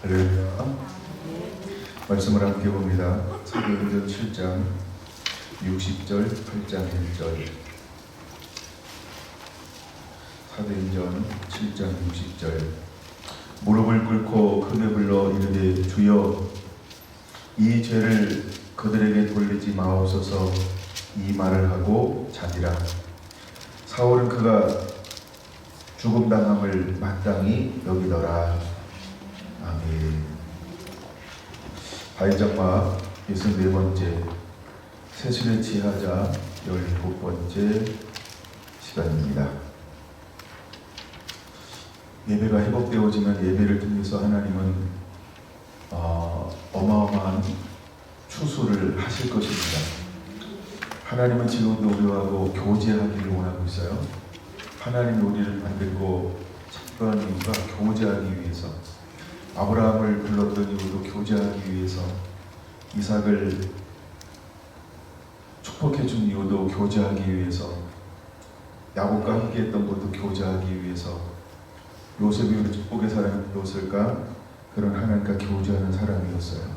할렐루야. 말씀을 함께 봅니다. 사도행전 7장 60절, 8장 1절. 사도행전 7장 60절. 무릎을 꿇고 크게 불러 이르되 주여 이 죄를 그들에게 돌리지 마옵소서. 이 말을 하고 자니라. 사울은 그가 죽음 당함을 마땅히 여기더라. 아멘. 바이장마 64번째 세술에 취하자 17번째 시간입니다. 예배가 회복되어지면 예배를 통해서 하나님은 어마어마한 추수를 하실 것입니다. 하나님은 지금도 우리하고 교제하기를 원하고 있어요. 하나님이 우리를 만들고 창조한 이유가 교제하기 위해서, 아브라함을 불렀던 이유도 교제하기 위해서, 이삭을 축복해 준 이유도 교제하기 위해서, 야곱과 함께했던 것도 교제하기 위해서, 요셉이 우리 축복의 사람이었을까? 그런 하나님과 교제하는 사람이었어요.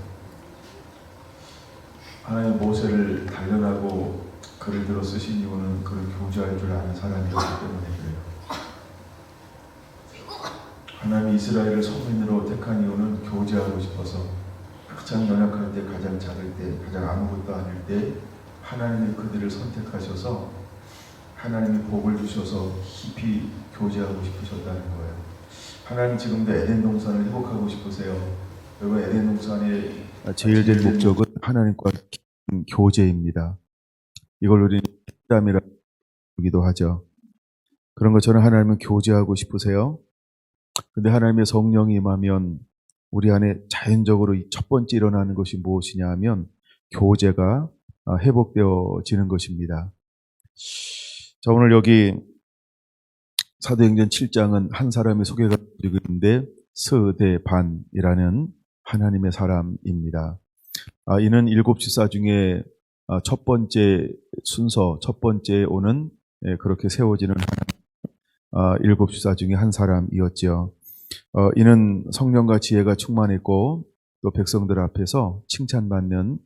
하나님 모세를 단련하고 글을 들어 쓰신 이유는 그를 교제할 줄 아는 사람이었기 때문에 그래요. 하나님이 이스라엘을 서민으로 택한 이유는 교제하고 싶어서, 가장 연약할 때, 가장 작을 때, 가장 아무것도 아닐 때 하나님이 그들을 선택하셔서 하나님이 복을 주셔서 깊이 교제하고 싶으셨다는 거예요. 하나님 지금도 에덴 동산을 회복하고 싶으세요. 여러분, 에덴 동산의 제일 된 목적은 하나님과 교제입니다. 이걸 우리는 담이라고 하기도 하죠. 그런 것처럼 하나님은 교제하고 싶으세요. 근데 하나님의 성령이 임하면 우리 안에 자연적으로 첫 번째 일어나는 것이 무엇이냐 하면 교제가 회복되어지는 것입니다. 자, 오늘 여기 사도행전 7장은 한 사람의 소개가 되고 있는데 스데반이라는 하나님의 사람입니다. 이는 일곱 지사 중에 첫 번째 순서, 첫 번째 오는 그렇게 세워지는 일곱 지사 중에 한 사람이었죠. 이는 성령과 지혜가 충만했고 또 백성들 앞에서 칭찬받는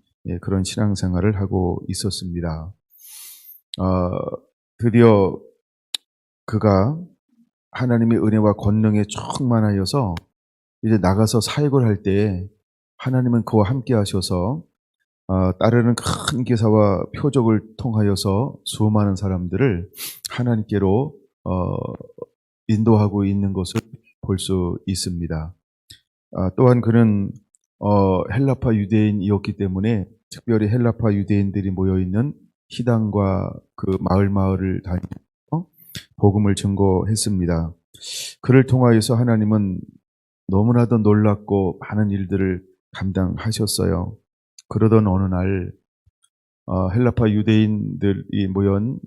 그런 신앙생활을 하고 있었습니다. 드디어 그가 하나님의 은혜와 권능에 충만하여서 이제 나가서 사역을 할 때 하나님은 그와 함께 하셔서 따르는 큰 기사와 표적을 통하여서 수많은 사람들을 하나님께로 인도하고 있는 것을 볼 수 있습니다. 또한 그는 헬라파 유대인이었기 때문에 특별히 헬라파 유대인들이 모여있는 희당과 그 마을을 다니며 복음을 증거했습니다. 그를 통하여서 하나님은 너무나도 놀랍고 많은 일들을 감당하셨어요. 그러던 어느 날 헬라파 유대인들이 모인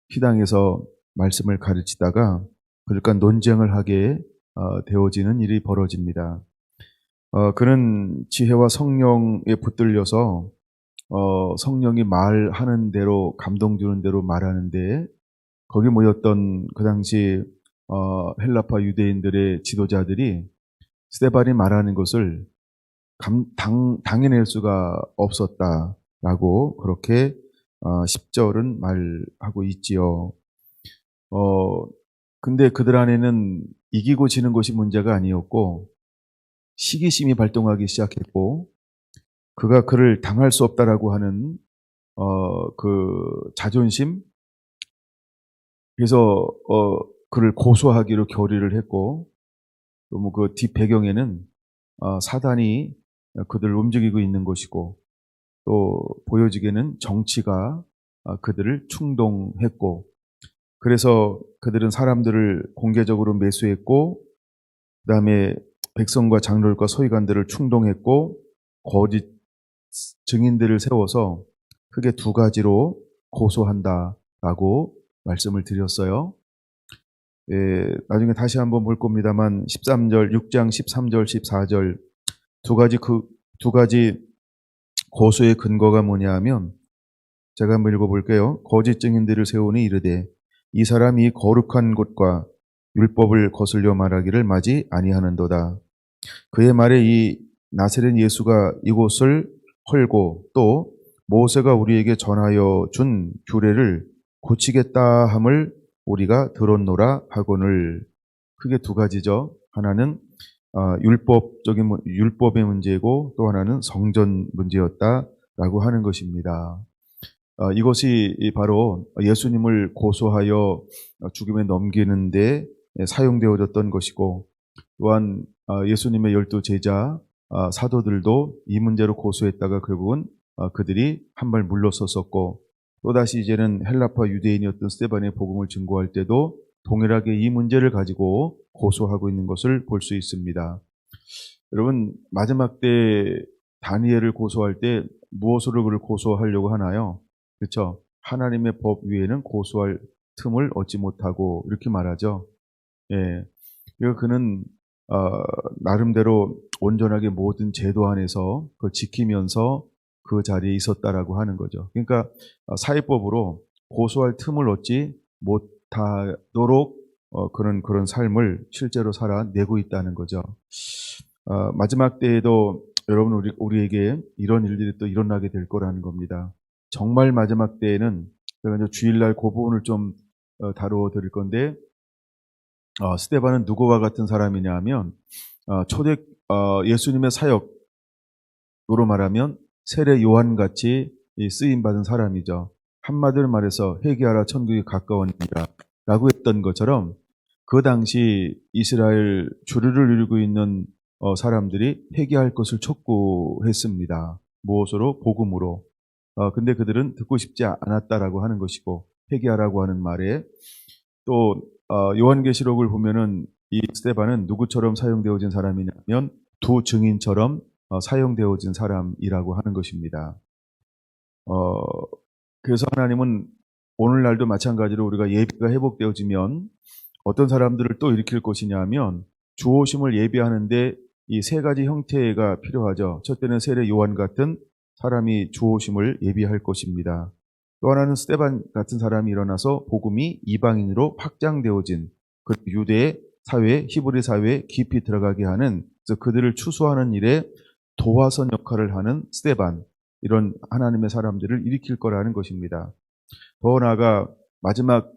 희당에서 말씀을 가르치다가 그러니까 논쟁을 하게 되어지는 일이 벌어집니다. 그는 지혜와 성령에 붙들려서 성령이 말하는 대로, 감동 주는 대로 말하는데, 거기 모였던 그 당시 헬라파 유대인들의 지도자들이 스데반이 말하는 것을 당해낼 수가 없었다라고 그렇게 10절은 말하고 있지요. 근데 그들 안에는 이기고 지는 것이 문제가 아니었고 시기심이 발동하기 시작했고, 그가 그를 당할 수 없다라고 하는 그 자존심, 그래서 그를 고소하기로 결의를 했고, 또 그 뒷배경에는 사단이 그들을 움직이고 있는 것이고, 또 보여지기에는 정치가 그들을 충동했고, 그래서 그들은 사람들을 공개적으로 매수했고, 그 다음에 백성과 장로들과 서기관들을 충동했고, 거짓 증인들을 세워서 크게 두 가지로 고소한다라고 말씀을 드렸어요. 나중에 다시 한번 볼 겁니다만 13절, 6장 13절, 14절 두 가지 고소의 근거가 뭐냐 하면, 제가 한번 읽어볼게요. 거짓 증인들을 세우니 이르되 이 사람이 거룩한 곳과 율법을 거슬려 말하기를 마지 아니하는도다. 그의 말에 이 나사렛 예수가 이곳을 헐고 또 모세가 우리에게 전하여 준 규례를 고치겠다 함을 우리가 들었노라 하거늘. 크게 두 가지죠. 하나는 율법의 문제이고 또 하나는 성전 문제였다라고 하는 것입니다. 이것이 바로 예수님을 고소하여 죽음에 넘기는데 사용되어졌던 것이고, 또한 예수님의 12제자 사도들도 이 문제로 고소했다가 결국은 그들이 한 발 물러섰었고, 또다시 이제는 헬라파 유대인이었던 스데반의 복음을 증거할 때도 동일하게 이 문제를 가지고 고소하고 있는 것을 볼 수 있습니다. 여러분, 마지막 때 다니엘을 고소할 때 무엇으로 그를 고소하려고 하나요? 그렇죠? 하나님의 법 위에는 고소할 틈을 얻지 못하고 이렇게 말하죠. 예. 그리고 그는 나름대로 온전하게 모든 제도 안에서 그걸 지키면서 그 자리에 있었다라고 하는 거죠. 그러니까 사회법으로 고소할 틈을 얻지 못하도록 그런 삶을 실제로 살아내고 있다는 거죠. 마지막 때에도 여러분 우리에게 이런 일들이 또 일어나게 될 거라는 겁니다. 정말 마지막 때에는 제가 이제 주일날 그 부분을 좀 다루어 드릴 건데, 스데반은 누구와 같은 사람이냐 하면 초대 예수님의 사역으로 말하면 세례 요한같이 쓰임받은 사람이죠. 한마디로 말해서 회개하라 천국이 가까우니라 라고 했던 것처럼 그 당시 이스라엘 주류를 이루고 있는 사람들이 회개할 것을 촉구했습니다. 무엇으로? 복음으로. 근데 그들은 듣고 싶지 않았다라고 하는 것이고, 회개하라고 하는 말에 또 요한계시록을 보면은 이 스데반은 누구처럼 사용되어진 사람이냐면 두 증인처럼 사용되어진 사람이라고 하는 것입니다. 그래서 하나님은 오늘날도 마찬가지로 우리가 예배가 회복되어지면 어떤 사람들을 또 일으킬 것이냐 하면 주오심을 예배하는데 이 세 가지 형태가 필요하죠. 첫째는 세례 요한 같은 사람이 주오심을 예비할 것입니다. 또 하나는 스데반 같은 사람이 일어나서 복음이 이방인으로 확장되어진 그 유대 사회, 히브리 사회에 깊이 들어가게 하는, 그래서 그들을 추수하는 일에 도화선 역할을 하는 스데반, 이런 하나님의 사람들을 일으킬 거라는 것입니다. 더 나아가 마지막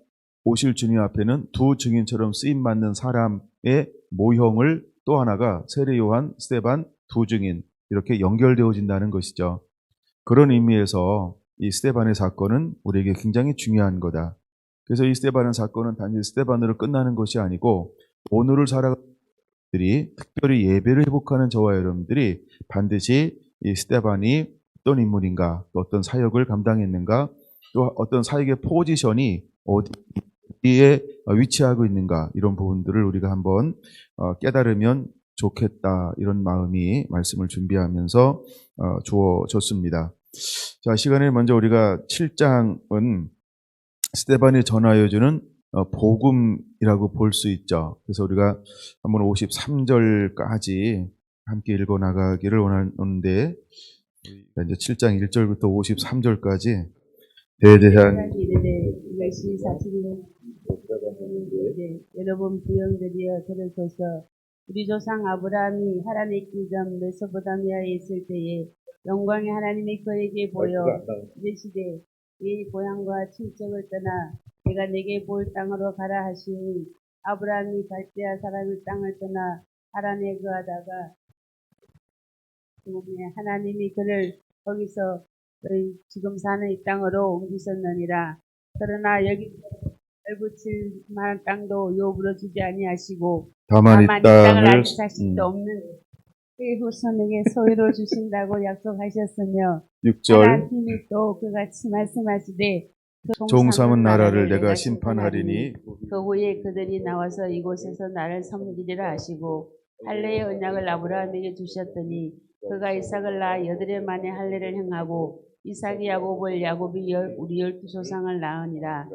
오실 주님 앞에는 두 증인처럼 쓰임받는 사람의 모형을 또 하나가 세례 요한, 스데반, 두 증인, 이렇게 연결되어진다는 것이죠. 그런 의미에서 이 스데반의 사건은 우리에게 굉장히 중요한 거다. 그래서 이 스데반의 사건은 단지 스데반으로 끝나는 것이 아니고 오늘을 살아가는 분들이, 특별히 예배를 회복하는 저와 여러분들이 반드시 이 스데반이 어떤 인물인가, 또 어떤 사역을 감당했는가, 또 어떤 사역의 포지션이 어디에 위치하고 있는가, 이런 부분들을 우리가 한번 깨달으면 좋겠다, 이런 마음이 말씀을 준비하면서 주어졌습니다. 자, 시간에 먼저 우리가 7장은 스데반이 전하여주는 복음이라고 볼 수 있죠. 그래서 우리가 한번 53절까지 함께 읽어 나가기를 원하는데, 이제 7장 1절부터 53절까지 대대한 이것이 사실은 여러분 부형들이여 들으소서. 우리 조상 아브라함이 하란에 있기 전 메소포타미아에 있을 때에 영광의 하나님이 그에게 보여 이르시되 이 고향과 친척을 떠나 내가 내게 볼 땅으로 가라 하시니, 아브라함이 갈대아 사람의 땅을 떠나 하란에 거하다가 하나님이 그를 거기서 너희 지금 사는 이 땅으로 옮기셨느니라. 그러나 여기 열붙일 만한 땅도 요부로 주지 아니하시고 다만 이 땅을 땅을 아직 자식도 없는 그의 후손에게 소유로 주신다고 약속하셨으며 6절 하나님이 또 그같이 말씀하시되 종삼은 나라를 내가 심판하리니 그 후에 그들이 나와서 이곳에서 나를 섬기리라 하시고 할례의 언약을 아브라함에게 주셨더니 그가 이삭을 낳아 8해 만에 할례를 행하고 이삭이 야곱을, 야곱이 우리 12조상을 낳으니라.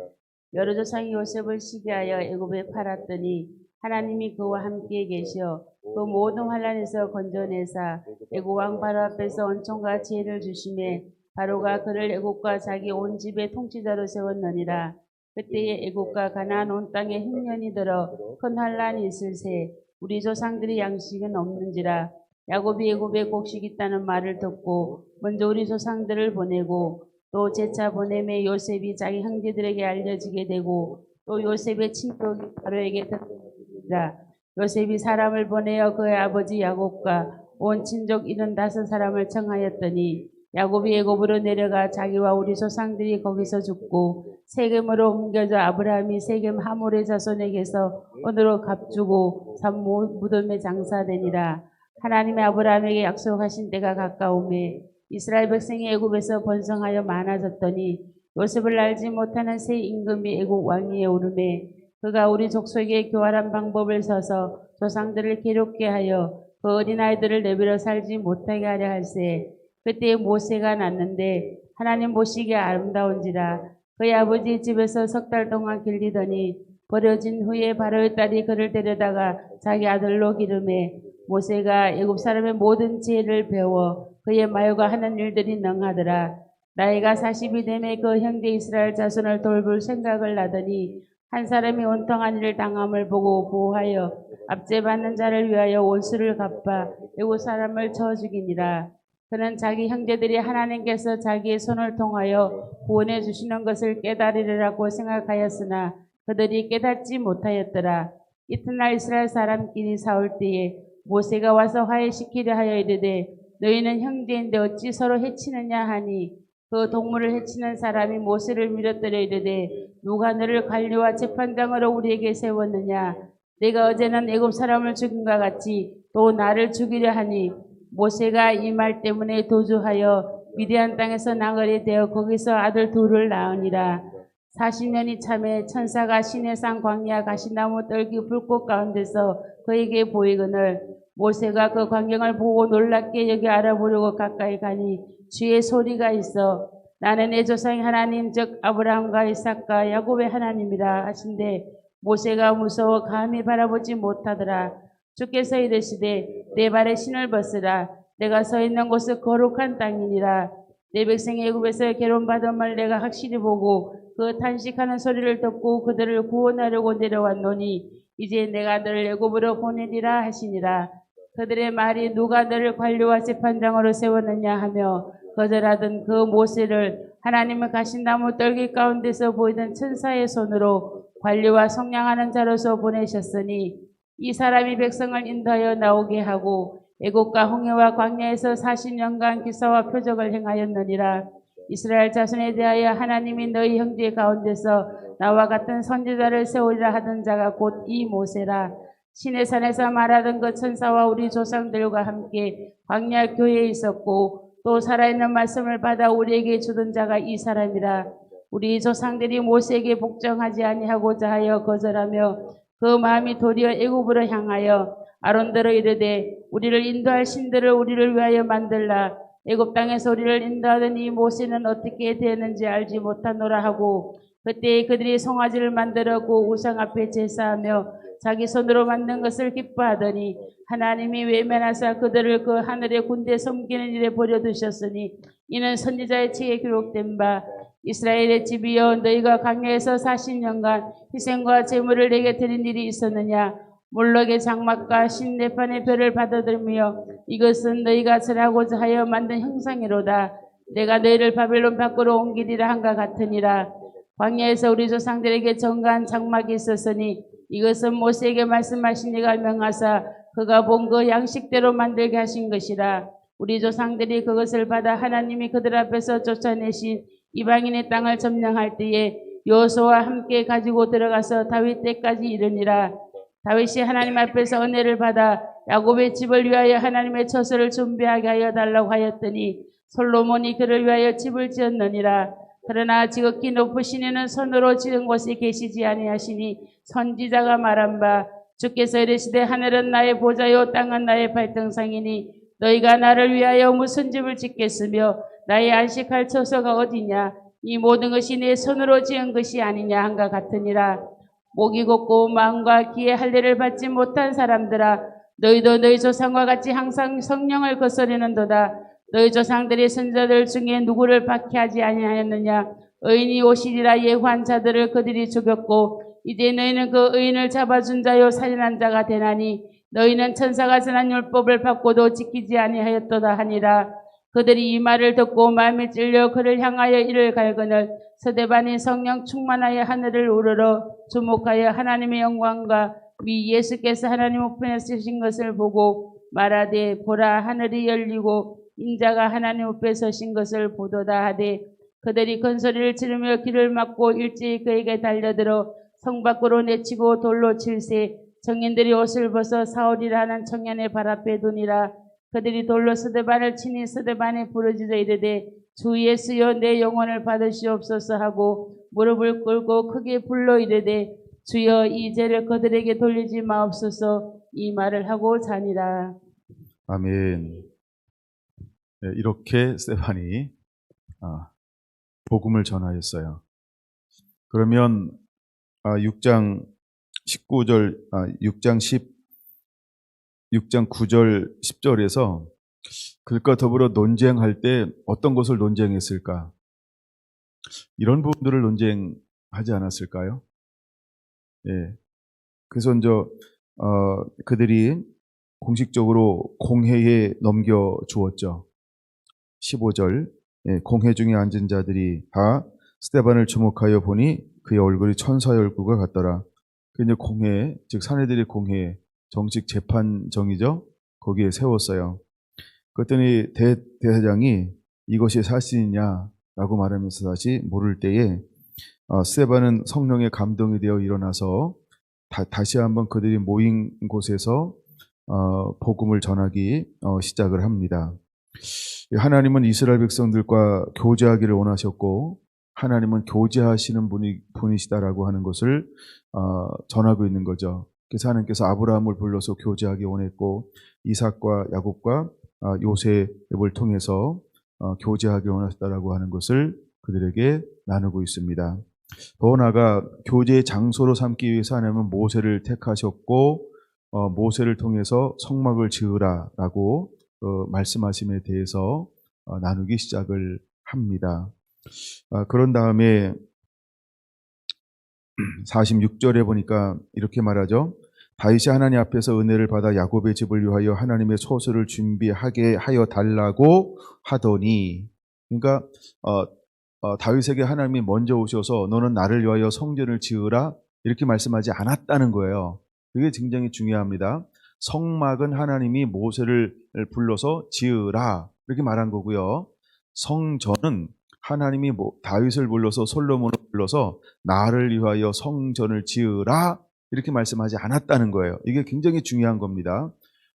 여러 조상이 요셉을 시기하여 애굽에 팔았더니 하나님이 그와 함께 계시어 그 모든 환난에서 건져내사 애굽 왕 바로 앞에서 은총과 지혜를 주심에 바로가 그를 애굽과 자기 온 집의 통치자로 세웠느니라. 그때에 애굽과 가나안 온 땅에 흉년이 들어 큰 환난이 있을세 우리 조상들의 양식은 없는지라. 야곱이 애굽에 곡식이 있다는 말을 듣고 먼저 우리 조상들을 보내고 또 재차 보냄에 요셉이 자기 형제들에게 알려지게 되고 또 요셉의 친족이 바로에게 듣는지라. 요셉이 사람을 보내어 그의 아버지 야곱과 온 친족 75사람을 청하였더니 야곱이 애굽으로 내려가 자기와 우리 조상들이 거기서 죽고 세겜으로 옮겨져 아브라함이 세겜 하몰의 자손에게서 언으로 값주고 산 무덤에 장사되니라. 하나님의 아브라함에게 약속하신 때가 가까우매 이스라엘 백성이 애굽에서 번성하여 많아졌더니 요셉을 알지 못하는 새 임금이 애굽 왕위에 오르매 그가 우리 족속에 교활한 방법을 써서 조상들을 괴롭게 하여 그 어린아이들을 내버려 살지 못하게 하려 할세. 그때 모세가 났는데 하나님 보시기에 아름다운지라. 그의 아버지 집에서 3달 동안 길리더니 버려진 후에 바로의 딸이 그를 데려다가 자기 아들로 기르매 모세가 애굽 사람의 모든 지혜를 배워 그의 마요가 하는 일들이 능하더라. 나이가 40이 되매 그 형제 이스라엘 자손을 돌볼 생각을 하더니 한 사람이 원통한 일을 당함을 보고 보호하여 압제받는 자를 위하여 원수를 갚아 애굽 사람을 쳐 죽이니라. 그는 자기 형제들이 하나님께서 자기의 손을 통하여 구원해 주시는 것을 깨달으리라고 생각하였으나 그들이 깨닫지 못하였더라. 이튿날 이스라엘 사람끼리 싸울 때에 모세가 와서 화해시키려 하여 이르되 너희는 형제인데 어찌 서로 해치느냐 하니 그 동물을 해치는 사람이 모세를 밀어뜨려 이르되 누가 너를 관리와 재판장으로 우리에게 세웠느냐. 내가 어제는 애굽 사람을 죽인과 같이 또 나를 죽이려 하니 모세가 이 말 때문에 도주하여 미디안 땅에서 나그네 되어 거기서 아들 둘을 낳으니라. 40년이 참에 천사가 시내산 광야 가시나무 떨기 불꽃 가운데서 그에게 보이거늘 모세가 그 광경을 보고 놀랍게 여기 알아보려고 가까이 가니 주의 소리가 있어 나는 내 조상의 하나님 즉 아브라함과 이삭과 야곱의 하나님이라 하신데 모세가 무서워 감히 바라보지 못하더라. 주께서 이르시되 내 발에 신을 벗으라. 내가 서 있는 곳은 거룩한 땅이니라. 내 백성이 애굽에서 괴로움받음을 내가 확실히 보고 그 탄식하는 소리를 듣고 그들을 구원하려고 내려왔노니 이제 내가 너를 애굽으로 보내리라 하시니라. 그들의 말이 누가 너를 관리와 재판장으로 세웠느냐 하며 거절하던 그 모세를 하나님의 가시나무 떨기 가운데서 보이던 천사의 손으로 관리와 속량하는 자로서 보내셨으니 이 사람이 백성을 인도하여 나오게 하고 애국과 홍해와 광야에서 40년간 기사와 표적을 행하였느니라. 이스라엘 자손에 대하여 하나님이 너희 형제 가운데서 나와 같은 선지자를 세우리라 하던 자가 곧 이 모세라. 시내산에서 말하던 그 천사와 우리 조상들과 함께 광야 교회에 있었고 또 살아있는 말씀을 받아 우리에게 주던 자가 이 사람이라. 우리 조상들이 모세에게 복종하지 아니하고자 하여 거절하며 그 마음이 도리어 애굽으로 향하여 아론대로 이르되 우리를 인도할 신들을 우리를 위하여 만들라. 애굽 땅에서 우리를 인도하던 이 모세는 어떻게 되었는지 알지 못하노라 하고 그때 그들이 송아지를 만들었고 우상 앞에 제사하며 자기 손으로 만든 것을 기뻐하더니 하나님이 외면하사 그들을 그 하늘의 군대 섬기는 일에 버려두셨으니 이는 선지자의 책에 기록된 바 이스라엘의 집이여 너희가 광야에서 40년간 희생과 제물을 내게 드린 일이 있었느냐. 몰록의 장막과 신내판의 별을 받아들며 이것은 너희가 절하고자 하여 만든 형상이로다. 내가 너희를 바벨론 밖으로 옮기리라 한가 같으니라. 광야에서 우리 조상들에게 정가한 장막이 있었으니 이것은 모세에게 말씀하신 이가 명하사 그가 본 그 양식대로 만들게 하신 것이라. 우리 조상들이 그것을 받아 하나님이 그들 앞에서 쫓아내신 이방인의 땅을 점령할 때에 여호수아와 함께 가지고 들어가서 다윗 때까지 이르니라. 다윗이 하나님 앞에서 은혜를 받아 야곱의 집을 위하여 하나님의 처소를 준비하게 하여 달라고 하였더니 솔로몬이 그를 위하여 집을 지었느니라. 그러나 지극히 높으신 이는 손으로 지은 곳에 계시지 아니하시니 선지자가 말한 바 주께서 이르시되 하늘은 나의 보좌요 땅은 나의 발등상이니 너희가 나를 위하여 무슨 집을 짓겠으며 나의 안식할 처소가 어디냐. 이 모든 것이 내 손으로 지은 것이 아니냐 한가 같으니라. 목이 곱고 마음과 귀에 할례를 받지 못한 사람들아 너희도 너희 조상과 같이 항상 성령을 거스르는도다. 너희 조상들이 선자들 중에 누구를 박해하지 아니하였느냐. 의인이 오시리라 예고한 자들을 그들이 죽였고 이제 너희는 그 의인을 잡아준 자요 살인한 자가 되나니 너희는 천사가 전한 율법을 받고도 지키지 아니하였도다 하니라. 그들이 이 말을 듣고 마음에 찔려 그를 향하여 이를 갈거늘 스데반이 성령 충만하여 하늘을 우러러 주목하여 하나님의 영광과 위 예수께서 하나님 우편에 쓰신 것을 보고 말하되 보라 하늘이 열리고 인자가 하나님 우편에 서신 것을 보도다 하되 그들이 큰 소리를 지르며 귀를 막고 일제히 그에게 달려들어 성 밖으로 내치고 돌로 칠세 청년들이 옷을 벗어 사울이라 하는 청년의 발 앞에 두니라. 그들이 돌로 스데반을 치니 스데반이 부르짖어 이르되 주 예수여 내 영혼을 받으시옵소서 하고 무릎을 꿇고 크게 불러 이르되 주여 이 죄를 그들에게 돌리지 마옵소서 이 말을 하고 자니라. 아멘. 네, 이렇게 스데반이 복음을 전하였어요. 그러면 6장 19절, 6장 9절 10절에서 그들과 더불어 논쟁할 때 어떤 것을 논쟁했을까? 이런 부분들을 논쟁하지 않았을까요? 예. 그래서 이제 그들이 공식적으로 공회에 넘겨 주었죠. 15절. 예, 공회 중에 앉은 자들이 다 스데반을 주목하여 보니 그의 얼굴이 천사의 얼굴과 같더라. 그 이제 공회, 즉 사내들의 공회, 정식 재판정이죠. 거기에 세웠어요. 그랬더니 대사장이 이것이 사실이냐라고 말하면서 다시 물을 때에 스데반은 성령의 감동이 되어 일어나서 다시 한번 그들이 모인 곳에서 복음을 전하기 시작을 합니다. 하나님은 이스라엘 백성들과 교제하기를 원하셨고 하나님은 교제하시는 분이시다라고 하는 것을 전하고 있는 거죠. 그래서 하나님께서 아브라함을 불러서 교제하기 원했고 이삭과 야곱과 요셉을 통해서 교제하기 원하셨다라고 하는 것을 그들에게 나누고 있습니다. 더 나아가 교제의 장소로 삼기 위해서 하나님은 모세를 택하셨고 모세를 통해서 성막을 지으라라고 말씀하심에 대해서 나누기 시작을 합니다. 그런 다음에 46절에 보니까 이렇게 말하죠. 다윗이 하나님 앞에서 은혜를 받아 야곱의 집을 위하여 하나님의 소수를 준비하게 하여 달라고 하더니, 그러니까 다윗에게 하나님이 먼저 오셔서 너는 나를 위하여 성전을 지으라 이렇게 말씀하지 않았다는 거예요. 그게 굉장히 중요합니다. 성막은 하나님이 모세를 불러서 지으라 이렇게 말한 거고요. 성전은 하나님이 다윗을 불러서 솔로몬을 불러서 나를 위하여 성전을 지으라 이렇게 말씀하지 않았다는 거예요. 이게 굉장히 중요한 겁니다.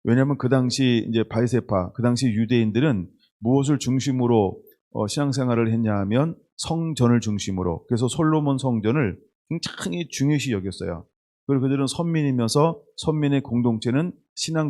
왜냐하면 그 당시 이제 바이세파, 그 당시 유대인들은 무엇을 중심으로 신앙생활을 했냐 하면 성전을 중심으로. 그래서 솔로몬 성전을 굉장히 중요시 여겼어요. 그리고 그들은 선민이면서 선민의 공동체는 신앙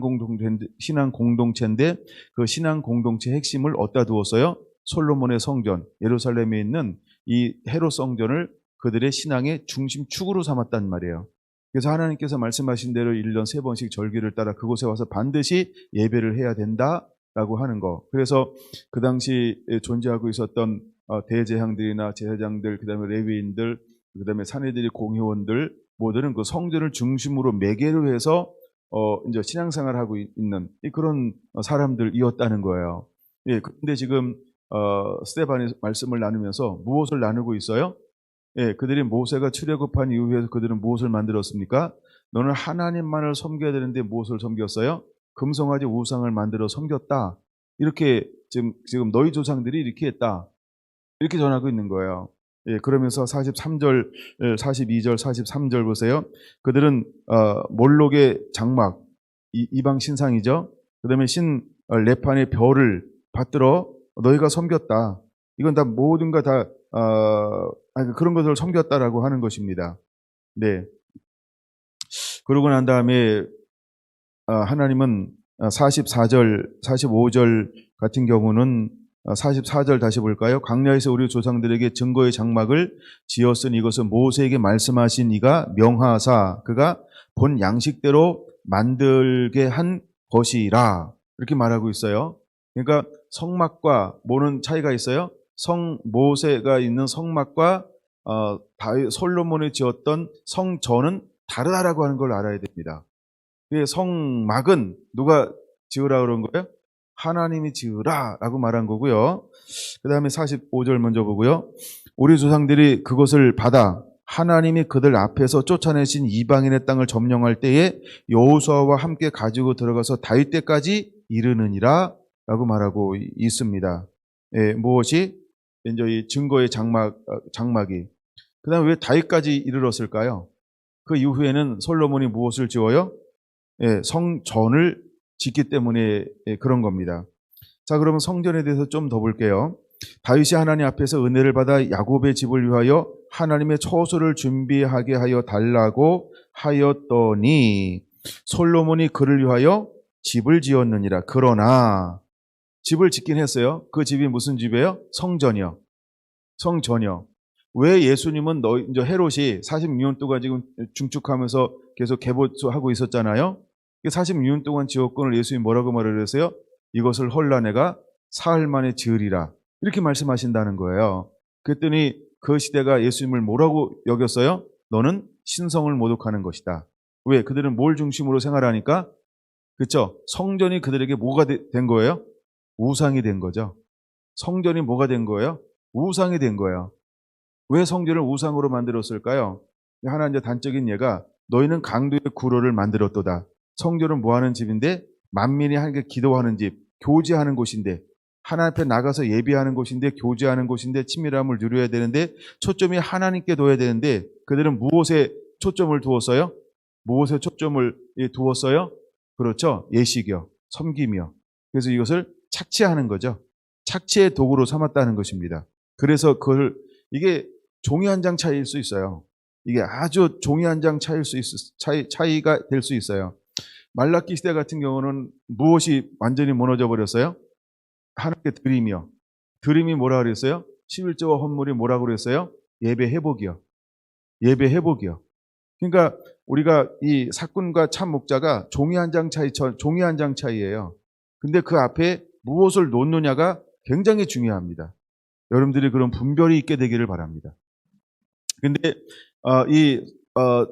공동체인데 그 신앙 공동체의 핵심을 어디다 두었어요? 솔로몬의 성전, 예루살렘에 있는 이 헤롯 성전을 그들의 신앙의 중심축으로 삼았단 말이에요. 그래서 하나님께서 말씀하신 대로 1년 3번씩 절기를 따라 그곳에 와서 반드시 예배를 해야 된다라고 하는 거. 그래서 그 당시 존재하고 있었던 대제사장들이나 제사장들, 그 다음에 레위인들, 그 다음에 사내들이 공회원들 모두는 그 성전을 중심으로 매개로 해서 이제 신앙생활을 하고 있는 그런 사람들이었다는 거예요. 예, 근데 지금 스데반이 말씀을 나누면서 무엇을 나누고 있어요? 예, 그들이 모세가 출애굽한 이후에 그들은 무엇을 만들었습니까? 너는 하나님만을 섬겨야 되는데 무엇을 섬겼어요? 금송아지 우상을 만들어 섬겼다. 이렇게 지금 너희 조상들이 이렇게 했다. 이렇게 전하고 있는 거예요. 예, 그러면서 43절, 42절, 43절 보세요. 그들은 몰록의 장막, 이방 신상이죠. 그 다음에 레판의 별을 받들어 너희가 섬겼다. 이건 다 모든가 다 그런 것을 섬겼다라고 하는 것입니다. 네. 그러고 난 다음에 하나님은 44절, 45절 같은 경우는 44절 다시 볼까요? 광야에서 우리 조상들에게 증거의 장막을 지었으니 이것은 모세에게 말씀하신 이가 명하사 그가 본 양식대로 만들게 한 것이라 이렇게 말하고 있어요. 그러니까 성막과 뭐는 차이가 있어요? 모세가 있는 성막과 솔로몬이 지었던 성전은 다르다라고 하는 걸 알아야 됩니다. 그 성막은 누가 지으라 그런 거예요? 하나님이 지으라라고 말한 거고요. 그 다음에 45절 먼저 보고요. 우리 조상들이 그것을 받아 하나님이 그들 앞에서 쫓아내신 이방인의 땅을 점령할 때에 여호수아와 함께 가지고 들어가서 다윗 때까지 이르느니라 라고 말하고 있습니다. 예, 무엇이? 이제 이 증거의 장막이. 그 다음에 왜 다윗까지 이르렀을까요? 그 이후에는 솔로몬이 무엇을 지어요? 예, 성전을 짓기 때문에 그런 겁니다. 자, 그러면 성전에 대해서 좀 더 볼게요. 다윗이 하나님 앞에서 은혜를 받아 야곱의 집을 위하여 하나님의 처소를 준비하게 하여 달라고 하였더니 솔로몬이 그를 위하여 집을 지었느니라. 그러나 집을 짓긴 했어요. 그 집이 무슨 집이에요? 성전이요. 성전이요. 왜 예수님은 이제 헤롯이 46년 동안 지금 중축하면서 계속 개보하고 있었잖아요. 46년 동안 지었건을 예수님이 뭐라고 말을 했어요? 이것을 헐라 내가 사흘 만에 지으리라. 이렇게 말씀하신다는 거예요. 그랬더니 그 시대가 예수님을 뭐라고 여겼어요? 너는 신성을 모독하는 것이다. 왜? 그들은 뭘 중심으로 생활하니까? 그렇죠? 성전이 그들에게 뭐가 된 거예요? 우상이 된 거죠. 성전이 뭐가 된 거예요? 우상이 된 거예요. 왜 성전을 우상으로 만들었을까요? 하나 이제 단적인 예가 너희는 강도의 구로를 만들었도다. 성전은 뭐 하는 집인데? 만민이 함께 기도하는 집, 교제하는 곳인데, 하나님 앞에 나가서 예배하는 곳인데, 교제하는 곳인데, 친밀함을 누려야 되는데, 초점이 하나님께 둬야 되는데, 그들은 무엇에 초점을 두었어요? 무엇에 초점을 두었어요? 그렇죠. 예식이요. 섬김이요. 그래서 이것을 착취하는 거죠. 착취의 도구로 삼았다는 것입니다. 그래서 이게 종이 한 장 차이일 수 있어요. 이게 아주 종이 한 장 차이가 될 수 있어요. 말라기 시대 같은 경우는 무엇이 완전히 무너져 버렸어요? 하나님께 드림이요. 드림이 뭐라 그랬어요? 11조와 헌물이 뭐라고 그랬어요? 예배 회복이요. 예배 회복이요. 그러니까 우리가 이 사꾼과 참 목자가 종이 한 장 차이예요. 근데 그 앞에 무엇을 놓느냐가 굉장히 중요합니다. 여러분들이 그런 분별이 있게 되기를 바랍니다. 근데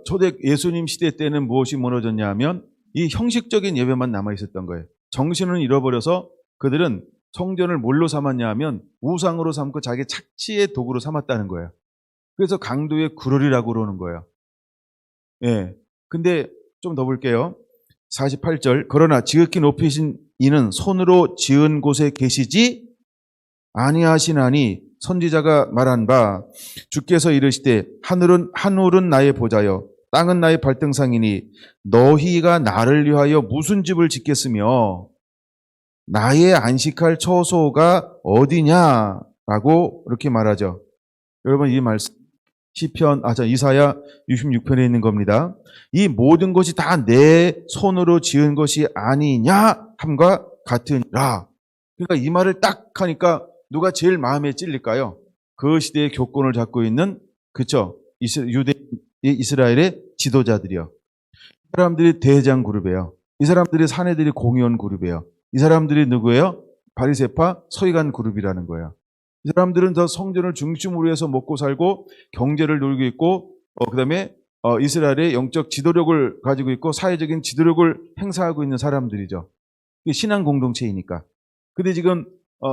초대 예수님 시대 때는 무엇이 무너졌냐 하면 이 형식적인 예배만 남아 있었던 거예요. 정신을 잃어버려서 그들은 성전을 뭘로 삼았냐 하면 우상으로 삼고 자기 착취의 도구로 삼았다는 거예요. 그래서 강도의 구롤이라고 그러는 거예요. 예. 근데 좀 더 볼게요. 48절. 그러나 지극히 높이신 이는 손으로 지은 곳에 계시지 아니하시나니 선지자가 말한 바 주께서 이르시되 하늘은 나의 보좌여 땅은 나의 발등상이니 너희가 나를 위하여 무슨 집을 짓겠으며 나의 안식할 처소가 어디냐라고 이렇게 말하죠. 여러분 이 말씀 이사야 66편에 있는 겁니다. 이 모든 것이 다 내 손으로 지은 것이 아니냐 함과 같으니라. 그러니까 이 말을 딱 하니까 누가 제일 마음에 찔릴까요? 그 시대의 교권을 잡고 있는 그쵸? 이스라엘의 지도자들이요. 이 사람들이 대장 그룹이에요. 이 사람들이 사내들이 공의원 그룹이에요. 이 사람들이 누구예요? 바리새파 서기관 그룹이라는 거예요. 이 사람들은 더 성전을 중심으로 해서 먹고 살고 경제를 누리고 있고 그 다음에 이스라엘의 영적 지도력을 가지고 있고 사회적인 지도력을 행사하고 있는 사람들이죠. 이게 신앙 공동체이니까. 근데 지금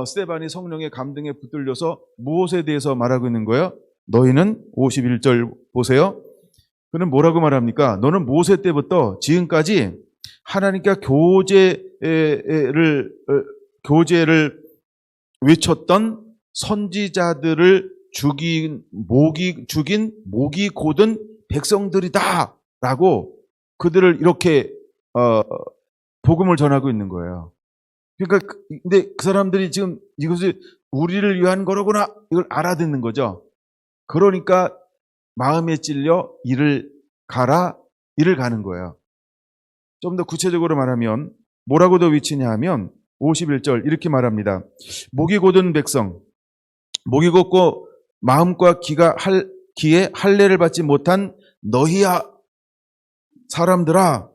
스데반이 성령의 감동에 붙들려서 무엇에 대해서 말하고 있는 거예요? 너희는 51절 보세요. 그는 뭐라고 말합니까? 너는 모세 때부터 지금까지 하나님과 교제를 외쳤던 선지자들을 죽인 목이 곧은 백성들이다라고 그들을 이렇게 복음을 전하고 있는 거예요. 그러니까 근데 그 사람들이 지금 이것이 우리를 위한 거로구나 이걸 알아듣는 거죠. 그러니까 마음에 찔려 이를 가는 거예요. 좀 더 구체적으로 말하면 뭐라고 더 위치냐 하면 51절 이렇게 말합니다. 목이 곧은 백성, 목이 곧고 마음과 귀에 할례를 받지 못한 너희야 사람들아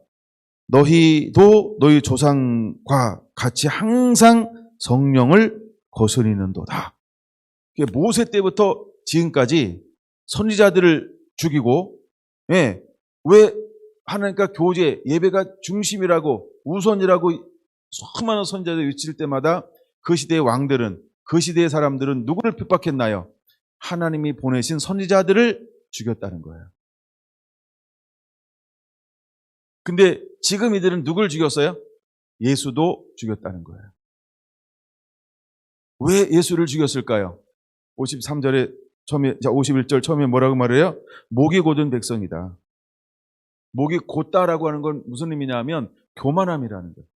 너희도 너희 조상과 같이 항상 성령을 거스리는도다. 모세 때부터 지금까지 선지자들을 죽이고 왜 하나님과 교제, 예배가 중심이라고 우선이라고 수많은 선지자들이 외칠 때마다 그 시대의 왕들은, 그 시대의 사람들은 누구를 핍박했나요? 하나님이 보내신 선지자들을 죽였다는 거예요. 근데 지금 이들은 누굴 죽였어요? 예수도 죽였다는 거예요. 왜 예수를 죽였을까요? 53절에 처음에, 51절 처음에 뭐라고 말해요? 목이 곧은 백성이다. 목이 곧다라고 하는 건 무슨 의미냐 하면 교만함이라는 거예요.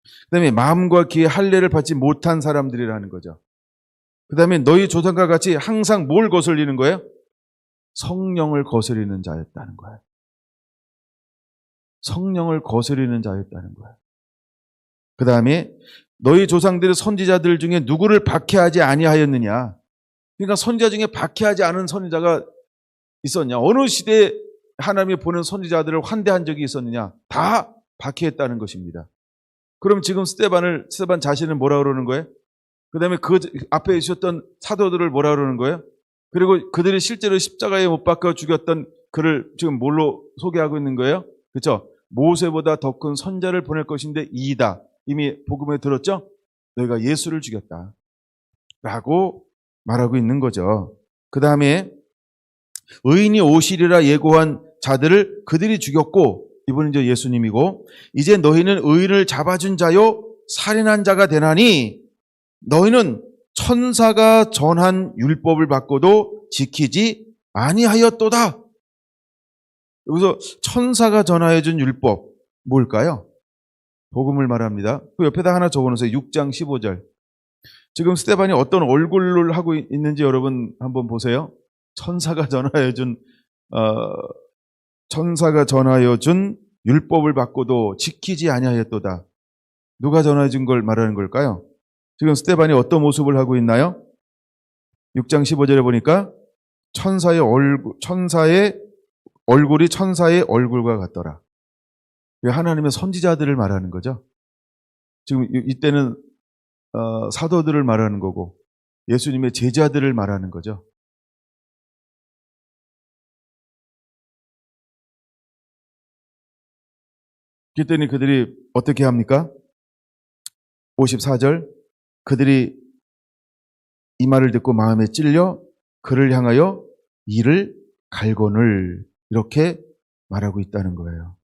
그 다음에 마음과 귀에 할례를 받지 못한 사람들이라는 거죠. 그 다음에 너희 조상과 같이 항상 뭘 거슬리는 거예요? 성령을 거스리는 자였다는 거예요. 성령을 거스리는 자였다는 거예요. 그 다음에 너희 조상들의 선지자들 중에 누구를 박해하지 아니하였느냐. 그러니까 선지자 중에 박해하지 않은 선지자가 있었냐. 어느 시대에 하나님이 보낸 선지자들을 환대한 적이 있었느냐. 다 박해했다는 것입니다. 그럼 지금 스데반 자신을 뭐라 그러는 거예요? 그 다음에 그 앞에 있었던 사도들을 뭐라 그러는 거예요? 그리고 그들이 실제로 십자가에 못 박혀 죽였던 그를 지금 뭘로 소개하고 있는 거예요? 그렇죠? 모세보다 더 큰 선자를 보낼 것인데 이이다. 이미 복음에 들었죠? 너희가 예수를 죽였다. 라고 말하고 있는 거죠. 그 다음에 의인이 오시리라 예고한 자들을 그들이 죽였고, 이분은 이제 예수님이고, 이제 너희는 의인을 잡아준 자요 살인한 자가 되나니 너희는 천사가 전한 율법을 받고도 지키지 아니하였도다. 여기서 천사가 전하여 준 율법 뭘까요? 복음을 말합니다. 그 옆에다 하나 적어놓으세요. 6장 15절. 지금 스데반이 어떤 얼굴을 하고 있는지 여러분 한번 보세요. 천사가 전하여 준 율법을 받고도 지키지 아니하였도다. 누가 전하여 준 걸 말하는 걸까요? 지금 스데반이 어떤 모습을 하고 있나요? 6장 15절에 보니까 천사의 얼굴이 천사의 얼굴과 같더라. 하나님의 선지자들을 말하는 거죠. 지금 이때는 사도들을 말하는 거고 예수님의 제자들을 말하는 거죠. 그랬더니 그들이 어떻게 합니까? 54절, 그들이 이 말을 듣고 마음에 찔려 그를 향하여 이를 갈고늘, 이렇게 말하고 있다는 거예요.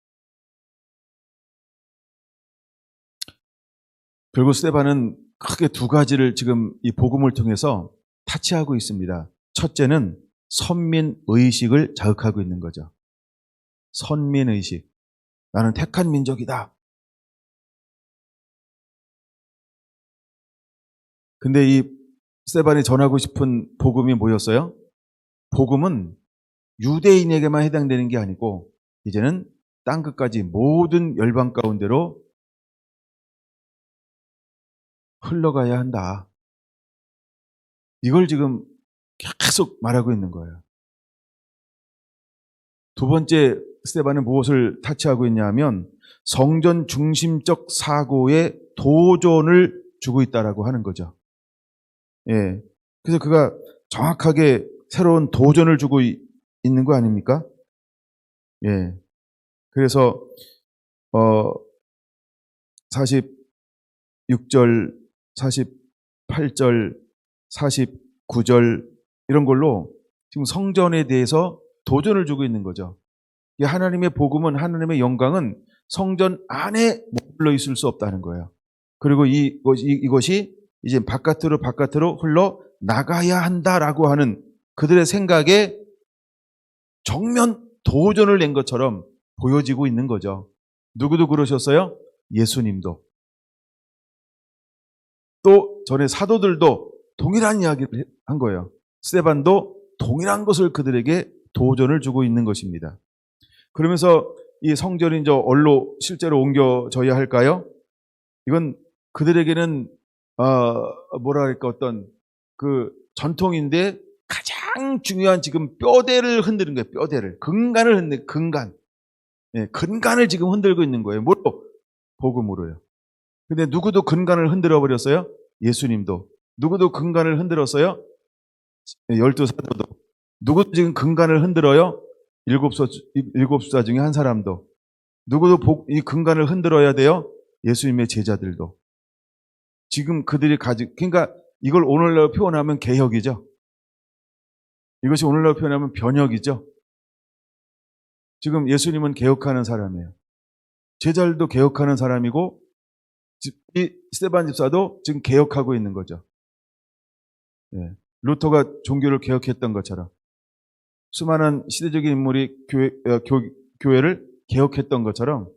결국 스데반은 크게 두 가지를 지금 이 복음을 통해서 타치하고 있습니다. 첫째는 선민의식을 자극하고 있는 거죠. 선민의식. 나는 택한 민족이다. 근데 이 스데반이 전하고 싶은 복음이 뭐였어요? 복음은 유대인에게만 해당되는 게 아니고 이제는 땅끝까지 모든 열방 가운데로 흘러가야 한다. 이걸 지금 계속 말하고 있는 거예요. 두 번째, 스데반은 무엇을 타치하고 있냐 하면 성전 중심적 사고에 도전을 주고 있다라고 하는 거죠. 예. 그래서 그가 정확하게 새로운 도전을 주고 있는 거 아닙니까? 예. 그래서 46절, 48절, 49절 이런 걸로 지금 성전에 대해서 도전을 주고 있는 거죠. 하나님의 복음은, 하나님의 영광은 성전 안에 머물러 있을 수 없다는 거예요. 그리고 이것이 이제 바깥으로 흘러 나가야 한다라고 하는 그들의 생각에 정면 도전을 낸 것처럼 보여지고 있는 거죠. 누구도 그러셨어요? 예수님도. 또 전에 사도들도 동일한 이야기를 한 거예요. 스데반도 동일한 것을 그들에게 도전을 주고 있는 것입니다. 그러면서 이 성전이 이제 얼로 실제로 옮겨져야 할까요? 이건 그들에게는 뭐랄까 어떤 그 전통인데 가장 중요한 지금 뼈대를 흔드는 거예요. 뼈대를. 근간을 흔드는 근간. 예, 근간을 지금 흔들고 있는 거예요. 뭐로? 복음으로요. 근데 누구도 근간을 흔들어 버렸어요? 예수님도. 누구도 근간을 흔들었어요? 12 사도도. 누구도 지금 근간을 흔들어요? 일곱 수자 중에 한 사람도, 누구도 이 근간을 흔들어야 돼요? 예수님의 제자들도. 지금 그들이 그러니까 이걸 오늘날로 표현하면 개혁이죠. 이것이 오늘날로 표현하면 변혁이죠. 지금 예수님은 개혁하는 사람이에요. 제자들도 개혁하는 사람이고, 이 스데반 집사도 지금 개혁하고 있는 거죠. 예. 루터가 종교를 개혁했던 것처럼 수많은 시대적인 인물이 교회를 개혁했던 것처럼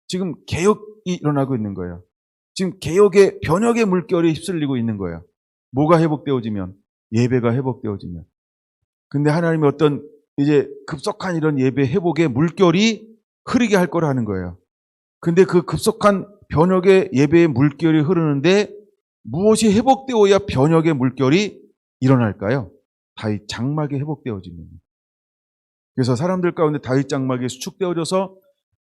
지금 개혁이 일어나고 있는 거예요. 지금 개혁의 변혁의 물결이 휩쓸리고 있는 거예요. 뭐가 회복되어지면? 예배가 회복되어지면. 근데 하나님이 어떤 이제 급속한 이런 예배 회복의 물결이 흐르게 할 거라는 거예요. 근데 그 급속한 변혁의 예배의 물결이 흐르는데 무엇이 회복되어야 변혁의 물결이 일어날까요? 다윗 장막이 회복되어지면. 그래서 사람들 가운데 다윗 장막이 수축되어져서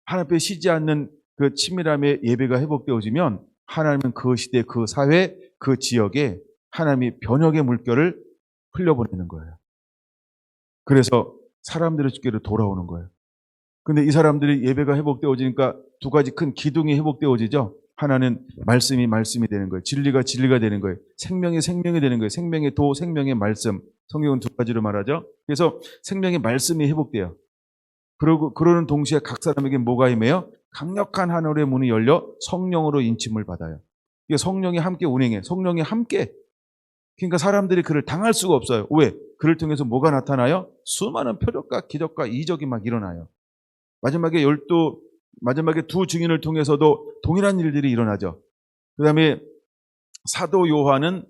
하나님 앞에 쉬지 않는 그 친밀함의 예배가 회복되어지면 하나님은 그 시대, 그 사회, 그 지역에 하나님이 변혁의 물결을 흘려보내는 거예요. 그래서 사람들의 주께로 돌아오는 거예요. 근데 이 사람들이 예배가 회복되어지니까 두 가지 큰 기둥이 회복되어지죠. 하나는 말씀이 되는 거예요. 진리가 되는 거예요. 생명이 되는 거예요. 생명의 도, 생명의 말씀. 성경은 두 가지로 말하죠. 그래서 생명의 말씀이 회복돼요. 그러는 동시에 각 사람에게 뭐가 임해요? 강력한 하늘의 문이 열려 성령으로 인침을 받아요. 이게 성령이 함께 운행해. 성령이 함께. 그러니까 사람들이 그를 당할 수가 없어요. 왜? 그를 통해서 뭐가 나타나요? 수많은 표적과 기적과 이적이 막 일어나요. 마지막에 두 증인을 통해서도 동일한 일들이 일어나죠. 그 다음에 사도 요한,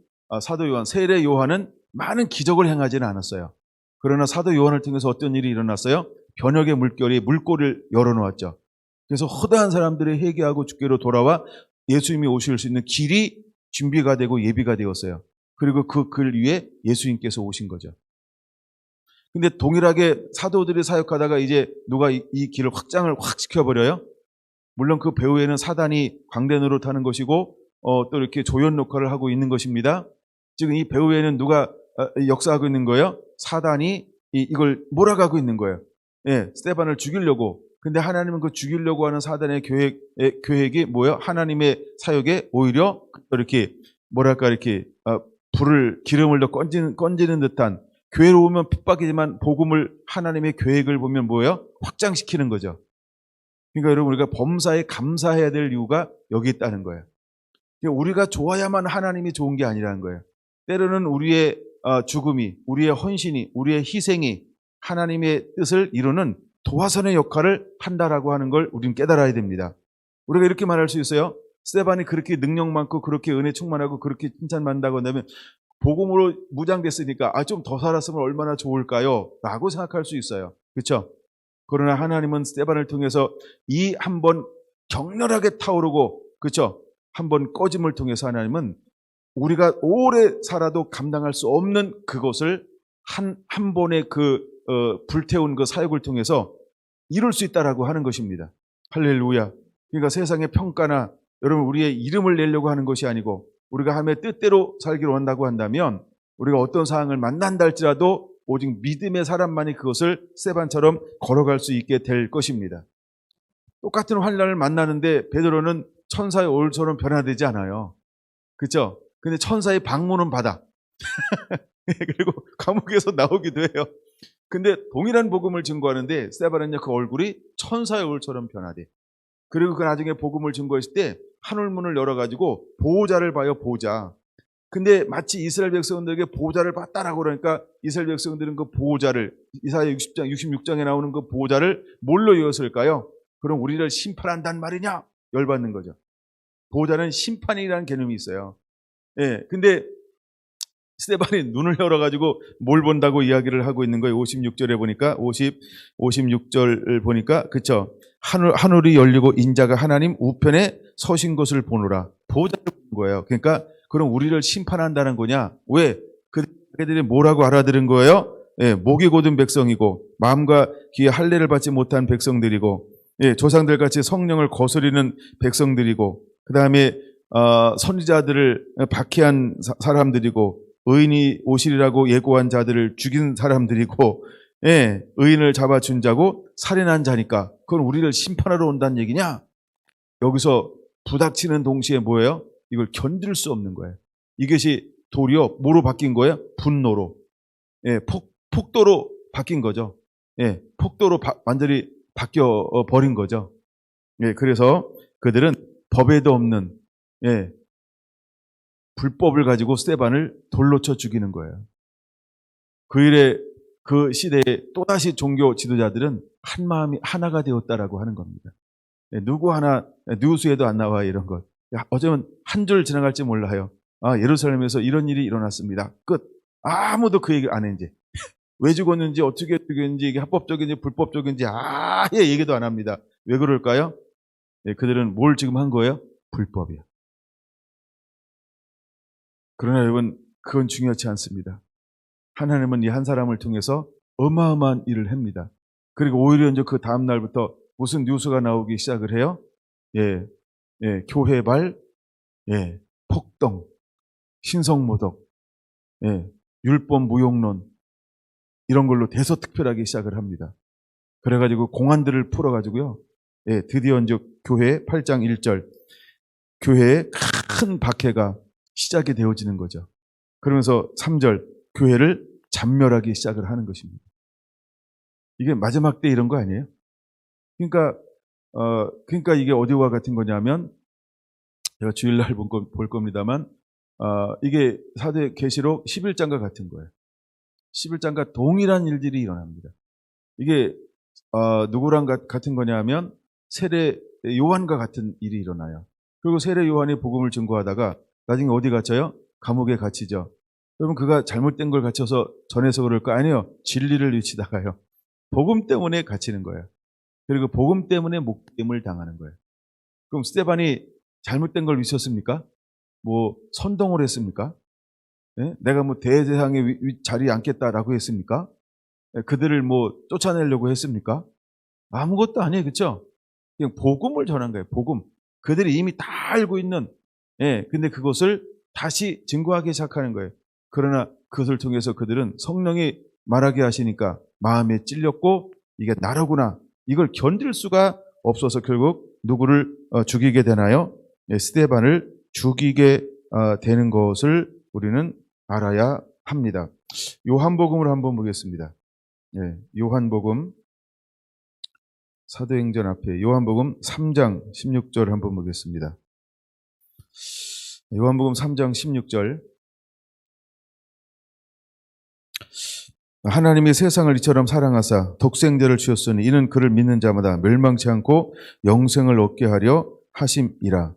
세례 요한은 많은 기적을 행하지는 않았어요. 그러나 사도 요한을 통해서 어떤 일이 일어났어요? 변혁의 물결이 물꼬를 열어놓았죠. 그래서 허다한 사람들이 회개하고 주께로 돌아와 예수님이 오실 수 있는 길이 준비가 되고 예비가 되었어요. 그리고 그 글 위에 예수님께서 오신 거죠. 근데 동일하게 사도들이 사역하다가 이제 누가 이 길을 확장을 확 시켜버려요. 물론 그 배후에는 사단이 광대 노릇하는 것이고 또 이렇게 조연 역할을 하고 있는 것입니다. 지금 이 배후에는 누가 역사하고 있는 거예요? 사단이 이걸 몰아가고 있는 거예요. 예, 스데반을 죽이려고. 근데 하나님은 그 죽이려고 하는 사단의 계획이 뭐예요? 하나님의 사역에 오히려 이렇게 이렇게 기름을 더 건지는 듯한, 교회로 오면 핍박이지만 복음을, 하나님의 계획을 보면 뭐예요? 확장시키는 거죠. 그러니까 여러분, 우리가 범사에 감사해야 될 이유가 여기 있다는 거예요. 우리가 좋아야만 하나님이 좋은 게 아니라는 거예요. 때로는 우리의 죽음이, 우리의 헌신이, 우리의 희생이 하나님의 뜻을 이루는 도화선의 역할을 한다라고 하는 걸 우리는 깨달아야 됩니다. 우리가 이렇게 말할 수 있어요. 스데반이 그렇게 능력 많고 그렇게 은혜 충만하고 그렇게 칭찬받는다고 한다면 복음으로 무장됐으니까 좀 더 살았으면 얼마나 좋을까요? 라고 생각할 수 있어요. 그렇죠? 그러나 하나님은 스데반을 통해서 이 한 번 격렬하게 타오르고, 그렇죠? 한 번 꺼짐을 통해서 하나님은 우리가 오래 살아도 감당할 수 없는 그것을 한 번의 불태운 그 사역을 통해서 이룰 수 있다라고 하는 것입니다. 할렐루야. 그러니까 세상의 평가나 여러분 우리의 이름을 내려고 하는 것이 아니고, 우리가 하나님의 뜻대로 살기를 원한다고 한다면 우리가 어떤 상황을 만난다 할지라도 오직 믿음의 사람만이 그것을 스데반처럼 걸어갈 수 있게 될 것입니다. 똑같은 환난을 만나는데 베드로는 천사의 얼처럼 변화되지 않아요. 그렇죠? 근데 천사의 방문은 받아. 그리고 감옥에서 나오기도 해요. 근데 동일한 복음을 증거하는데 스데반은요, 그 얼굴이 천사의 얼처럼 변화돼. 그리고 그 나중에 복음을 증거했을 때 하늘문을 열어가지고 보호자를 봐요, 보호자. 근데 마치 이스라엘 백성들에게 보호자를 봤다라고 그러니까 이스라엘 백성들은 그 보호자를, 이사야 66장에 나오는 그 보호자를 뭘로 이었을까요? 그럼 우리를 심판한단 말이냐? 열받는 거죠. 보호자는 심판이라는 개념이 있어요. 예, 근데 스데반이 눈을 열어가지고 뭘 본다고 이야기를 하고 있는 거예요. 56절에 보니까, 56절 보니까, 그쵸? 하늘이 열리고 인자가 하나님 우편에 서신 것을 보노라. 보호자를 보는 거예요. 그러니까, 그럼 우리를 심판한다는 거냐? 왜? 그들이 뭐라고 알아들은 거예요? 예, 목이 곧은 백성이고, 마음과 귀에 할례를 받지 못한 백성들이고, 예, 조상들 같이 성령을 거스리는 백성들이고, 그 다음에, 선지자들을 박해한 사람들이고, 의인이 오시리라고 예고한 자들을 죽인 사람들이고, 예, 의인을 잡아준 자고 살인한 자니까 그건 우리를 심판하러 온다는 얘기냐? 여기서 부닥치는 동시에 뭐예요? 이걸 견딜 수 없는 거예요. 이것이 도리어 뭐로 바뀐 거예요? 분노로. 예, 폭도로 바뀐 거죠. 예, 폭도로 완전히 바뀌어 버린 거죠. 예, 그래서 그들은 법에도 없는 예, 불법을 가지고 스데반을 돌로 쳐 죽이는 거예요. 그 일에 그 시대에 또다시 종교 지도자들은 한 마음이 하나가 되었다라고 하는 겁니다. 예, 누구 하나 뉴스에도 안 나와 이런 것. 어쩌면 한 줄 지나갈지 몰라요. 아, 예루살렘에서 이런 일이 일어났습니다. 끝. 아무도 그 얘기 안 해 이제. 왜 죽었는지 어떻게 죽였는지 이게 합법적인지 불법적인지 아예 얘기도 안 합니다. 왜 그럴까요? 예, 그들은 뭘 지금 한 거예요? 불법이요. 그러나 여러분 그건 중요하지 않습니다. 하나님은 이 한 사람을 통해서 어마어마한 일을 합니다. 그리고 오히려 이제 그 다음 날부터 무슨 뉴스가 나오기 시작을 해요? 예, 예, 교회발, 예, 폭동, 신성모독, 예, 율법 무용론 이런 걸로 대서특별하게 시작을 합니다. 그래가지고 공안들을 풀어가지고요. 예, 드디어 이제 교회 8장 1절 교회에 큰 박해가 시작이 되어지는 거죠. 그러면서 3절 교회를 잔멸하기 시작을 하는 것입니다. 이게 마지막 때 이런 거 아니에요? 그러니까 이게 어디와 같은 거냐면 제가 주일날 볼 겁니다만 이게 사도계시록 11장과 같은 거예요. 11장과 동일한 일들이 일어납니다. 이게 누구랑 같은 거냐면 세례 요한과 같은 일이 일어나요. 그리고 세례 요한이 복음을 증거하다가 나중에 어디 갇혀요? 감옥에 갇히죠. 여러분 그가 잘못된 걸 갇혀서 전해서 그럴까? 아니요. 진리를 위치다가요. 복음 때문에 갇히는 거예요. 그리고 복음 때문에 목됨을 당하는 거예요. 그럼 스데반이 잘못된 걸 위쳤습니까? 뭐 선동을 했습니까? 예? 내가 뭐 대제사장의 자리에 앉겠다라고 했습니까? 예, 그들을 뭐 쫓아내려고 했습니까? 아무것도 아니에요. 그렇죠? 그냥 복음을 전한 거예요. 복음. 그들이 이미 다 알고 있는 예, 근데 그것을 다시 증거하기 시작하는 거예요. 그러나 그것을 통해서 그들은 성령이 말하게 하시니까 마음에 찔렸고 이게 나로구나. 이걸 견딜 수가 없어서 결국 누구를 죽이게 되나요? 예, 스데반을 죽이게 되는 것을 우리는 알아야 합니다. 요한복음을 한번 보겠습니다. 예, 요한복음 사도행전 앞에 요한복음 3장 16절 한번 보겠습니다. 요한복음 3장 16절 하나님이 세상을 이처럼 사랑하사 독생자를 주셨으니 이는 그를 믿는 자마다 멸망치 않고 영생을 얻게 하려 하심이라.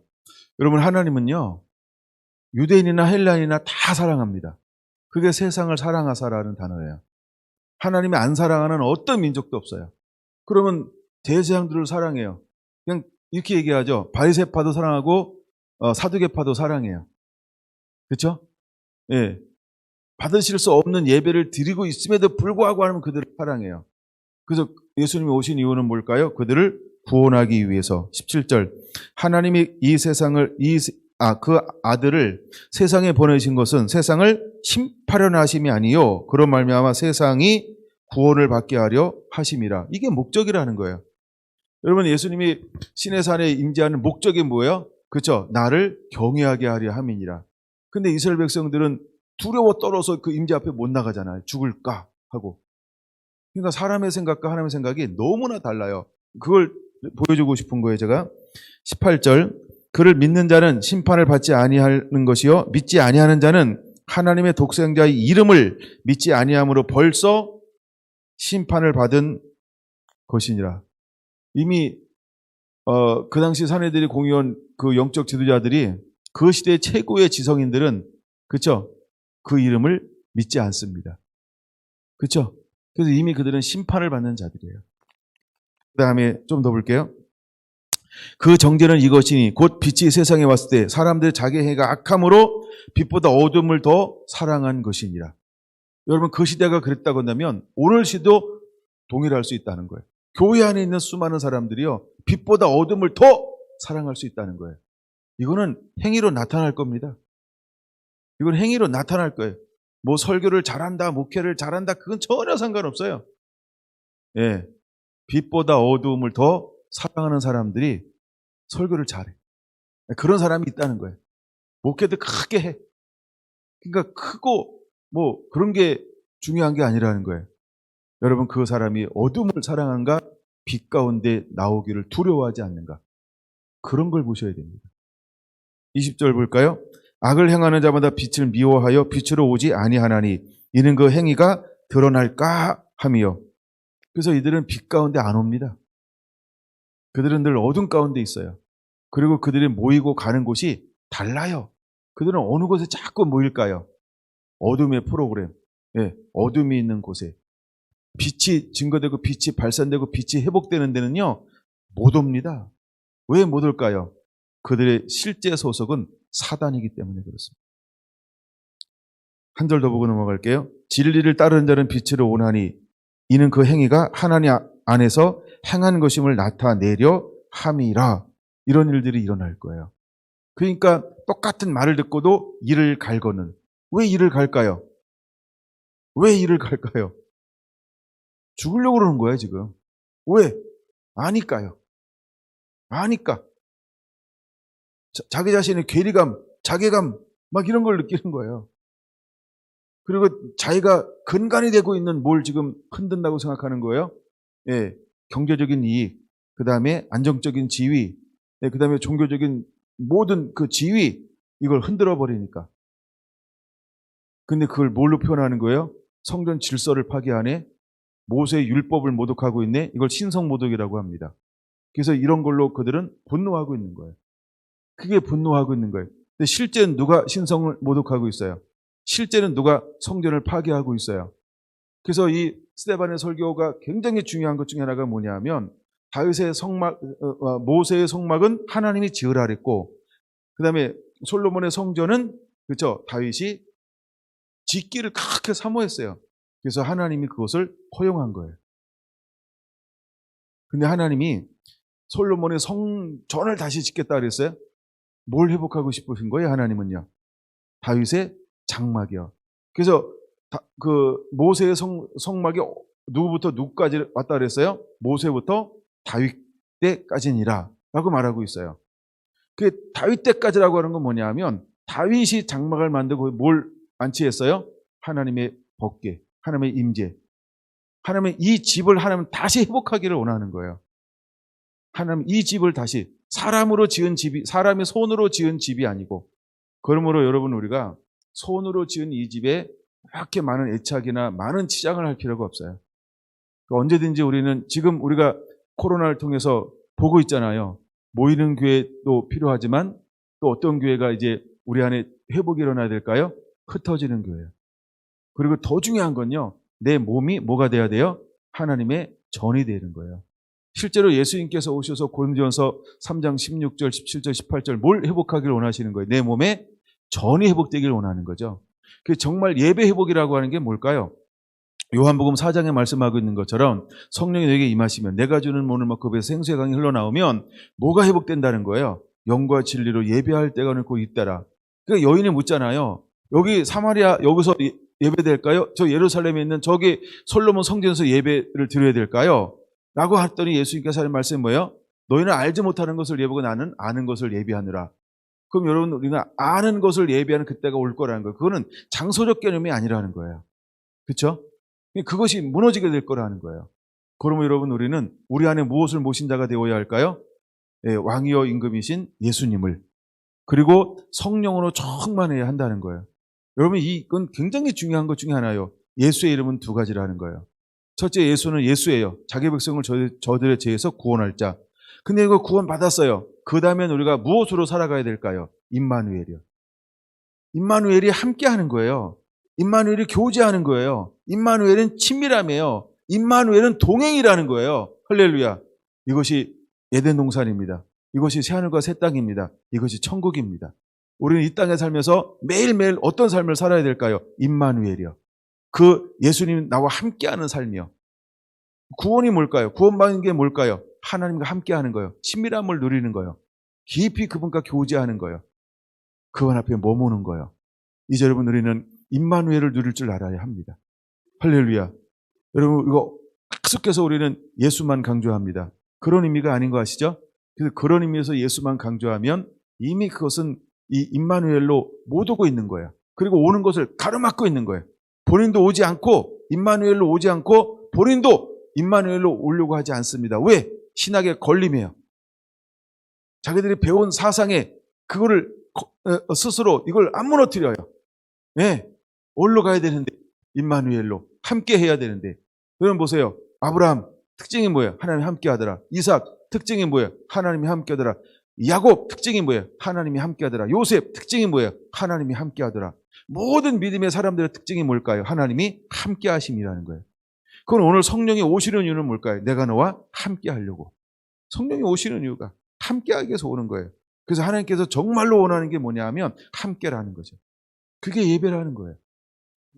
여러분 하나님은요 유대인이나 헬라인이나 다 사랑합니다. 그게 세상을 사랑하사라는 단어예요. 하나님이 안 사랑하는 어떤 민족도 없어요. 그러면 대제사장들을 사랑해요. 그냥 이렇게 얘기하죠. 바리새파도 사랑하고 사두개파도 사랑해요. 그렇죠? 예. 받으실 수 없는 예배를 드리고 있음에도 불구하고 하면 그들을 사랑해요. 그래서 예수님이 오신 이유는 뭘까요? 그들을 구원하기 위해서. 17절 하나님이 이 세상을 그 아들을 세상에 보내신 것은 세상을 심판하려 하심이 아니요 그런 말미암아 세상이 구원을 받게 하려 하심이라. 이게 목적이라는 거예요. 여러분 예수님이 시내산에 임재하는 목적이 뭐예요? 그렇죠? 나를 경외하게 하려 함이니라. 근데 이스라엘 백성들은 두려워 떨어서 그 임재 앞에 못 나가잖아요. 죽을까 하고. 그러니까 사람의 생각과 하나님의 생각이 너무나 달라요. 그걸 보여주고 싶은 거예요, 제가. 18절 그를 믿는 자는 심판을 받지 아니하는 것이요 믿지 아니하는 자는 하나님의 독생자의 이름을 믿지 아니함으로 벌써 심판을 받은 것이니라. 이미 그 당시 사내들이 공유한 그 영적 지도자들이 그 시대의 최고의 지성인들은 그렇죠? 그 이름을 믿지 않습니다. 그렇죠? 그래서 이미 그들은 심판을 받는 자들이에요. 그 다음에 좀 더 볼게요. 그 정죄는 이것이니 곧 빛이 세상에 왔을 때 사람들의 자기 행위가 악함으로 빛보다 어둠을 더 사랑한 것이니라. 여러분 그 시대가 그랬다고 한다면 오늘 시도 동일할 수 있다는 거예요. 교회 안에 있는 수많은 사람들이요 빛보다 어둠을 더 사랑할 수 있다는 거예요. 이거는 행위로 나타날 겁니다. 이건 행위로 나타날 거예요. 뭐 설교를 잘한다, 목회를 잘한다, 그건 전혀 상관없어요. 예, 빛보다 어두움을 더 사랑하는 사람들이 설교를 잘해. 그런 사람이 있다는 거예요. 목회도 크게 해. 그러니까 크고 뭐 그런 게 중요한 게 아니라는 거예요. 여러분, 그 사람이 어둠을 사랑한가, 빛 가운데 나오기를 두려워하지 않는가, 그런 걸 보셔야 됩니다. 20절 볼까요? 악을 행하는 자마다 빛을 미워하여 빛으로 오지 아니하나니 이는 그 행위가 드러날까 함이요. 그래서 이들은 빛 가운데 안 옵니다. 그들은 늘 어둠 가운데 있어요. 그리고 그들이 모이고 가는 곳이 달라요. 그들은 어느 곳에 자꾸 모일까요? 어둠의 프로그램, 예, 어둠이 있는 곳에. 빛이 증거되고 빛이 발산되고 빛이 회복되는 데는요, 못 옵니다. 왜 못 올까요? 그들의 실제 소속은 사단이기 때문에 그렇습니다. 한 절 더 보고 넘어갈게요. 진리를 따르는 자는 빛으로 오나니 이는 그 행위가 하나님 안에서 행한 것임을 나타내려 함이라. 이런 일들이 일어날 거예요. 그러니까 똑같은 말을 듣고도 이를 갈거는, 왜 이를 갈까요? 왜 이를 갈까요? 죽으려고 그러는 거예요, 지금. 왜? 아니까요. 아니까. 자기 자신의 괴리감, 자괴감, 막 이런 걸 느끼는 거예요. 그리고 자기가 근간이 되고 있는 뭘 지금 흔든다고 생각하는 거예요. 예, 경제적인 이익, 그 다음에 안정적인 지위, 예, 그 다음에 종교적인 모든 그 지위, 이걸 흔들어 버리니까. 근데 그걸 뭘로 표현하는 거예요? 성전 질서를 파괴하네, 모세의 율법을 모독하고 있네, 이걸 신성모독이라고 합니다. 그래서 이런 걸로 그들은 분노하고 있는 거예요. 그게 분노하고 있는 거예요. 근데 실제는 누가 신성을 모독하고 있어요? 실제는 누가 성전을 파괴하고 있어요? 그래서 이 스데반의 설교가 굉장히 중요한 것 중에 하나가 뭐냐면, 다윗의 성막, 모세의 성막은 하나님이 지으라 그랬고, 그 다음에 솔로몬의 성전은, 그렇죠, 다윗이 짓기를 그렇게 사모했어요. 그래서 하나님이 그것을 허용한 거예요. 근데 하나님이 솔로몬의 성전을 다시 짓겠다 그랬어요. 뭘 회복하고 싶으신 거예요, 하나님은요? 다윗의 장막이요. 그래서 그 모세의 성막이 누구부터 누구까지 왔다 그랬어요? 모세부터 다윗 때까지니라 라고 말하고 있어요. 그 다윗 때까지라고 하는 건 뭐냐면, 다윗이 장막을 만들고 뭘 안치했어요? 하나님의 법궤, 하나님의 임재, 하나님의 이 집을 하나님 다시 회복하기를 원하는 거예요. 하나님 이 집을 다시, 사람으로 지은 집이, 사람이 손으로 지은 집이 아니고, 그러므로 여러분, 우리가 손으로 지은 이 집에 이렇게 많은 애착이나 많은 치장을 할 필요가 없어요. 언제든지 우리는, 지금 우리가 코로나를 통해서 보고 있잖아요. 모이는 교회도 필요하지만 또 어떤 교회가 이제 우리 안에 회복이 일어나야 될까요? 흩어지는 교회예요. 그리고 더 중요한 건요, 내 몸이 뭐가 돼야 돼요? 하나님의 전이 되는 거예요. 실제로 예수님께서 오셔서 고린도전서 3장 16절, 17절, 18절 뭘 회복하기를 원하시는 거예요? 내 몸에 전이 회복되기를 원하는 거죠. 그 정말 예배 회복이라고 하는 게 뭘까요? 요한복음 4장에 말씀하고 있는 것처럼 성령이 너에게 임하시면, 내가 주는 오늘 먹급에서 생수의 강이 흘러나오면 뭐가 회복된다는 거예요? 영과 진리로 예배할 때가 곧 있다라. 그러니까 여인이 묻잖아요. 여기 사마리아, 여기서 예배될까요? 저 예루살렘에 있는 저기 솔로몬 성전에서 예배를 드려야 될까요? 라고 했더니 예수님께서 하는 말씀이 뭐예요? 너희는 알지 못하는 것을 예배하고 나는 아는 것을 예배하느라. 그럼 여러분, 우리가 아는 것을 예배하는 그때가 올 거라는 거예요. 그거는 장소적 개념이 아니라는 거예요. 그렇죠? 그것이 무너지게 될 거라는 거예요. 그러면 여러분, 우리는 우리 안에 무엇을 모신 자가 되어야 할까요? 예, 왕이여 임금이신 예수님을, 그리고 성령으로 충만해야 한다는 거예요. 여러분, 이건 굉장히 중요한 것 중에 하나예요. 예수의 이름은 두 가지라는 거예요. 첫째, 예수는 예수예요. 자기 백성을 저들의 죄에서 구원할 자. 근데 이거 구원 받았어요. 그 다음엔 우리가 무엇으로 살아가야 될까요? 임마누엘이요. 임마누엘이 함께 하는 거예요. 임마누엘이 교제하는 거예요. 임마누엘은 친밀함이에요. 임마누엘은 동행이라는 거예요. 할렐루야. 이것이 에덴 동산입니다. 이것이 새하늘과 새 땅입니다. 이것이 천국입니다. 우리는 이 땅에 살면서 매일매일 어떤 삶을 살아야 될까요? 임마누엘이요. 그 예수님 나와 함께하는 삶이요. 구원이 뭘까요? 구원받는 게 뭘까요? 하나님과 함께하는 거예요. 친밀함을 누리는 거예요. 깊이 그분과 교제하는 거예요. 그분 앞에 머무는 거예요. 이제 여러분, 우리는 임마누엘을 누릴 줄 알아야 합니다. 할렐루야. 여러분, 이거 계속해서 우리는 예수만 강조합니다. 그런 의미가 아닌 거 아시죠? 그래서 그런 의미에서 예수만 강조하면 이미 그것은 이 임마누엘로 못 오고 있는 거예요. 그리고 오는 것을 가로막고 있는 거예요. 본인도 오지 않고 임마누엘로 오지 않고 본인도 임마누엘로 오려고 하지 않습니다. 왜? 신학의 걸림이에요. 자기들이 배운 사상에 그거를 스스로 이걸 안 무너뜨려요. 네, 어디로 가야 되는데? 임마누엘로 함께 해야 되는데. 여러분 보세요. 아브라함 특징이 뭐예요? 하나님이 함께 하더라. 이삭 특징이 뭐예요? 하나님이 함께 하더라. 야곱 특징이 뭐예요? 하나님이 함께 하더라. 요셉 특징이 뭐예요? 하나님이 함께 하더라. 모든 믿음의 사람들의 특징이 뭘까요? 하나님이 함께 하심이라는 거예요. 그건 오늘 성령이 오시는 이유는 뭘까요? 내가 너와 함께 하려고. 성령이 오시는 이유가 함께 하기 위해서 오는 거예요. 그래서 하나님께서 정말로 원하는 게 뭐냐 하면 함께라는 거죠. 그게 예배라는 거예요.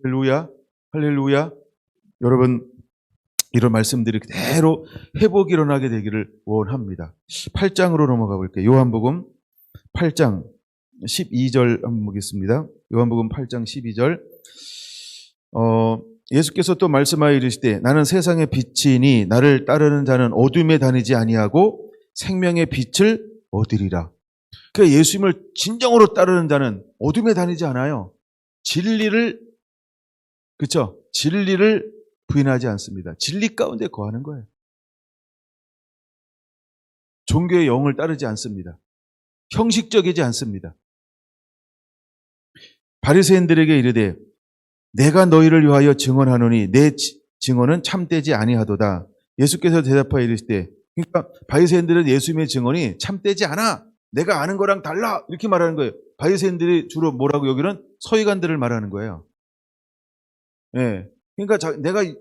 할렐루야, 할렐루야. 여러분, 이런 말씀들이 그대로 회복이 일어나게 되기를 원합니다. 8장으로 넘어가 볼게요. 요한복음 8장 12절 한번 보겠습니다. 요한복음 8장 12절. 예수께서 또 말씀하여 이르시되 나는 세상의 빛이니 나를 따르는 자는 어둠에 다니지 아니하고 생명의 빛을 얻으리라. 그러니까 예수님을 진정으로 따르는 자는 어둠에 다니지 않아요. 진리를, 그렇죠? 진리를 부인하지 않습니다. 진리 가운데 거하는 거예요. 종교의 영을 따르지 않습니다. 형식적이지 않습니다. 바리새인들에게 이르되 내가 너희를 위하여 증언하노니 내 증언은 참되지 아니하도다. 예수께서 대답하여 이르시되, 그러니까 바리새인들은 예수님의 증언이 참되지 않아. 내가 아는 거랑 달라. 이렇게 말하는 거예요. 바리새인들이 주로 뭐라고 여기는 서기관들을 말하는 거예요. 예. 그러니까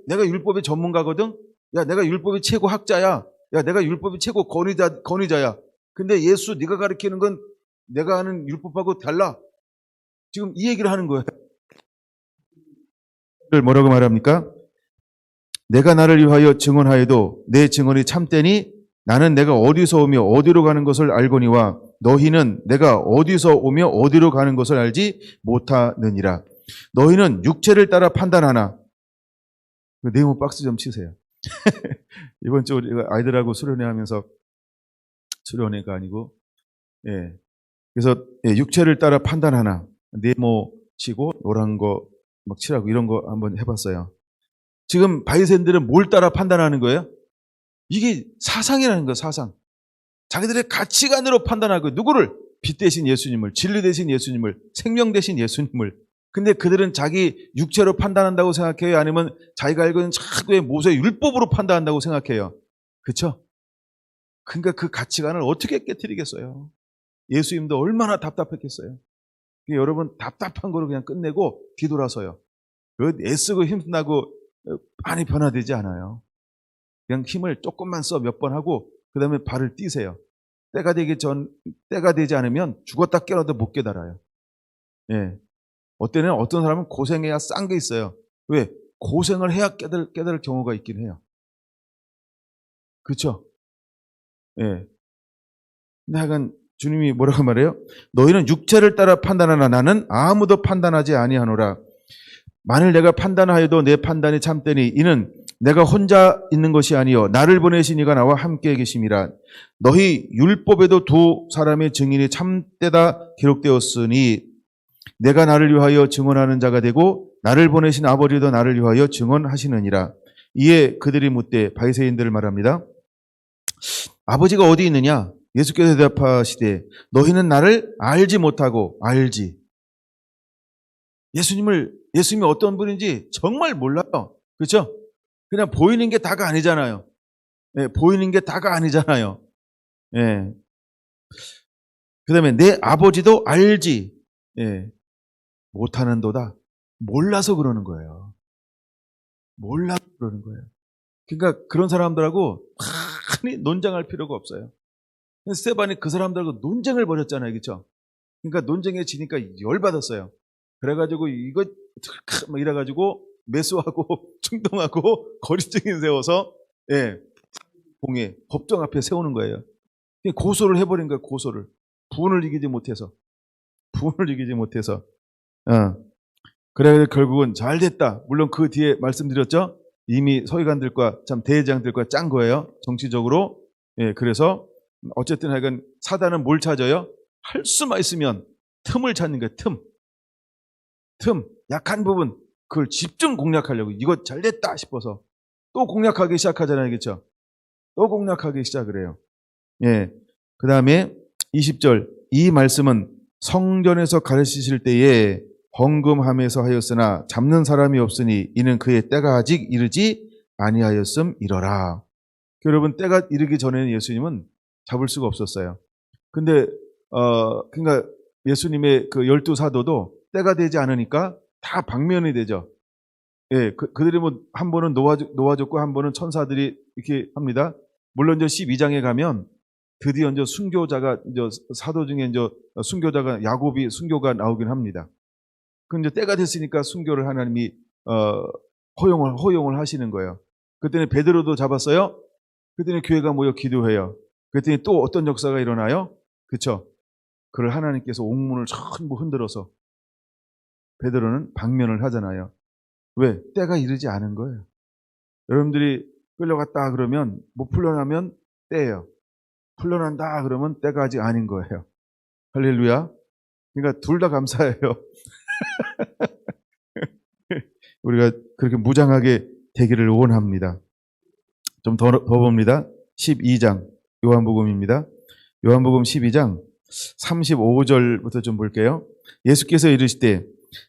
내가 율법의 전문가거든. 야, 내가 율법의 최고 학자야. 야, 내가 율법의 최고 권위자야. 근데 예수 네가 가르치는 건 내가 아는 율법하고 달라. 지금 이 얘기를 하는 거예요. 뭐라고 말합니까? 내가 나를 위하여 증언하여도 내 증언이 참되니 나는 내가 어디서 오며 어디로 가는 것을 알거니와 너희는 내가 어디서 오며 어디로 가는 것을 알지 못하느니라. 너희는 육체를 따라 판단하나. 네모 박스 좀 치세요. 이번 주 우리가 아이들하고 수련회 하면서, 수련회가 아니고, 예. 그래서 육체를 따라 판단하나. 네모 치고 노란 거 막 칠하고 이런 거 한번 해봤어요. 지금 바리새인들은 뭘 따라 판단하는 거예요? 이게 사상이라는 거예요, 사상. 자기들의 가치관으로 판단하고, 누구를? 빛 대신 예수님을, 진리 대신 예수님을, 생명 대신 예수님을. 근데 그들은 자기 육체로 판단한다고 생각해요? 아니면 자기가 알고 있는 자꾸의 모세의 율법으로 판단한다고 생각해요? 그렇죠? 그러니까 그 가치관을 어떻게 깨트리겠어요? 예수님도 얼마나 답답했겠어요? 여러분, 답답한 거로 그냥 끝내고 뒤돌아서요. 애쓰고 힘나고 많이 변화되지 않아요. 그냥 힘을 조금만 써 몇 번 하고 그 다음에 발을 띄세요. 때가 되지 않으면 죽었다 깨어나도 못 깨달아요. 예. 어떤 사람은 고생해야 싼 게 있어요. 왜? 고생을 해야 깨달을 경우가 있긴 해요. 그렇죠? 예. 근데 하여간 주님이 뭐라고 말해요? 너희는 육체를 따라 판단하나 나는 아무도 판단하지 아니하노라. 만일 내가 판단하여도 내 판단이 참되니 이는 내가 혼자 있는 것이 아니요 나를 보내신 이가 나와 함께 계심이라. 너희 율법에도 두 사람의 증인이 참되다 기록되었으니 내가 나를 위하여 증언하는 자가 되고 나를 보내신 아버지도 나를 위하여 증언하시느니라. 이에 그들이 묻되, 바리새인들을 말합니다. 아버지가 어디 있느냐? 예수께서 대답하시되 너희는 나를 알지 못하고 알지. 예수님이 어떤 분인지 정말 몰라요. 그렇죠? 그냥 보이는 게 다가 아니잖아요. 네, 보이는 게 다가 아니잖아요. 네. 그 다음에 내 아버지도 알지. 네. 못하는도다. 몰라서 그러는 거예요. 몰라서 그러는 거예요. 그러니까 그런 사람들하고 많이 논쟁할 필요가 없어요. 스데반이 그 사람들하고 논쟁을 벌였잖아요. 그렇죠? 그러니까 논쟁에 지니까 열받았어요. 그래가지고 이거 막 이래가지고 매수하고 충동하고 거리증인 세워서 공에 법정 앞에 세우는 거예요. 고소를 해버린 거예요. 고소를. 부분을 이기지 못해서. 그래 결국은 잘 됐다. 물론 그 뒤에 말씀드렸죠. 이미 서기관들과 참 대제장들과 짠 거예요. 정치적으로. 예, 그래서 어쨌든 하여간 사단은 뭘 찾아요? 할 수만 있으면 틈을 찾는 거예요. 틈. 약한 부분. 그걸 집중 공략하려고. 이거 잘 됐다 싶어서 또 공략하기 시작하잖아요. 그렇죠? 또 공략하기 시작을 해요. 예. 그 다음에 20절. 이 말씀은 성전에서 가르치실 때에 헌금함에서 하였으나 잡는 사람이 없으니 이는 그의 때가 아직 이르지 아니하였음이러라. 여러분, 때가 이르기 전에는 예수님은 잡을 수가 없었어요. 근데 그러니까 예수님의 그 12사도도 때가 되지 않으니까 다 방면이 되죠. 예, 그들이 뭐 한 번은 노아졌고 한 번은 천사들이 이렇게 합니다. 물론 이제 12장에 가면 드디어 이제 순교자가 이제 사도 중에 이제 순교자가 야곱이 순교가 나오긴 합니다. 그 이제 때가 됐으니까 순교를 하나님이 허용을 하시는 거예요. 그때는 베드로도 잡았어요. 그때는 교회가 모여 기도해요. 그랬더니 또 어떤 역사가 일어나요? 그렇죠? 그걸 하나님께서 옥문을 전부 흔들어서 베드로는 방면을 하잖아요. 왜? 때가 이르지 않은 거예요. 여러분들이 끌려갔다 그러면 못 풀려나면 때예요. 풀려난다 그러면 때가 아직 아닌 거예요. 할렐루야. 그러니까 둘 다 감사해요. 우리가 그렇게 무장하게 되기를 원합니다. 좀 더 봅니다. 12장 요한복음입니다. 요한복음 12장 35절부터 좀 볼게요. 예수께서 이르시되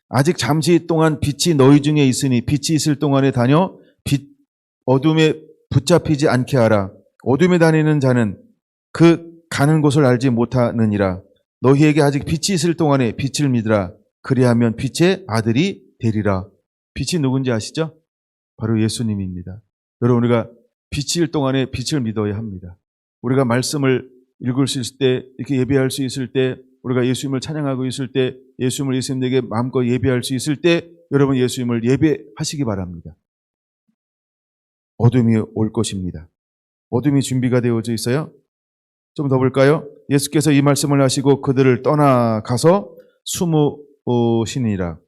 아직 잠시 동안 빛이 너희 중에 있으니 빛이 있을 동안에 다녀 어둠에 붙잡히지 않게 하라. 어둠에 다니는 자는 그 가는 곳을 알지 못하느니라. 너희에게 아직 빛이 있을 동안에 빛을 믿으라. 그리하면 빛의 아들이 되리라. 빛이 누군지 아시죠? 바로 예수님입니다. 여러분, 우리가 빛일 동안에 빛을 믿어야 합니다. 우리가 말씀을 읽을 수 있을 때, 이렇게 예배할 수 있을 때, 우리가 예수님을 찬양하고 있을 때, 예수님에게 마음껏 예배할 수 있을 때, 여러분 예수님을 예배하시기 바랍니다. 어둠이 올 것입니다. 어둠이 준비가 되어져 있어요. 좀 더 볼까요? 예수께서 이 말씀을 하시고 그들을 떠나가서 숨으시니라.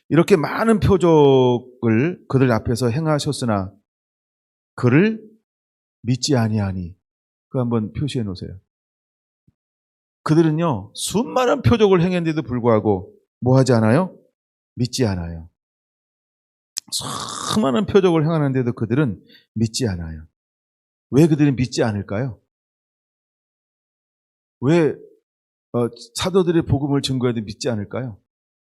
이렇게 많은 표적을 그들 앞에서 행하셨으나 그를 믿지 아니하니. 그거 한번 표시해 놓으세요. 그들은요, 수많은 표적을 행했는데도 불구하고 뭐 하지 않아요? 믿지 않아요. 수많은 표적을 행하는데도 그들은 믿지 않아요. 왜 그들은 믿지 않을까요? 왜 사도들의 복음을 증거해도 믿지 않을까요?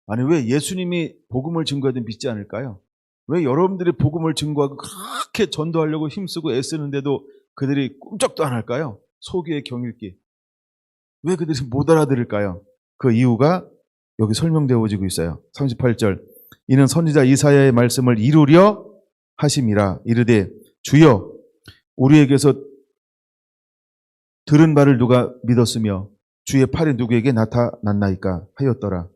아니, 왜 예수님이 복음을 증거해도 믿지 않을까요? 왜 여러분들이 복음을 증거하고 그렇게 전도하려고 힘쓰고 애쓰는데도 그들이 꿈쩍도 안 할까요? 소기의 경읽기. 왜 그들이 못 알아들을까요? 그 이유가 여기 설명되어지고 있어요. 38절. 이는 선지자 이사야의 말씀을 이루려 하심이라. 이르되 주여 우리에게서 들은 바를 누가 믿었으며 주의 팔이 누구에게 나타났나이까 하였더라.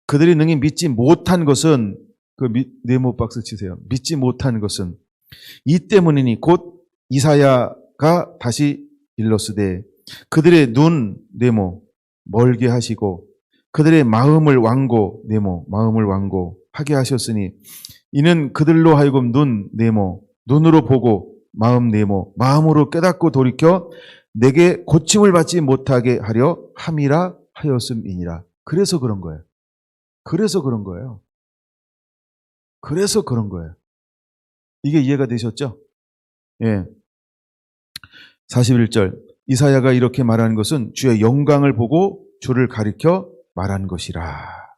그들이 능히 믿지 못한 것은, 그 네모 박스 치세요. 믿지 못한 것은 이 때문이니 곧 이사야가 다시 일렀으되 그들의 눈 네모 멀게 하시고 그들의 마음을 완고하게 하셨으니 이는 그들로 하여금 눈 네모 눈으로 보고 마음 네모 마음으로 깨닫고 돌이켜 내게 고침을 받지 못하게 하려 함이라 하였음이니라. 그래서 그런 거예요. 그래서 그런 거예요. 이게 이해가 되셨죠? 예. 41절. 이사야가 이렇게 말하는 것은 주의 영광을 보고 주를 가리켜 말한 것이라.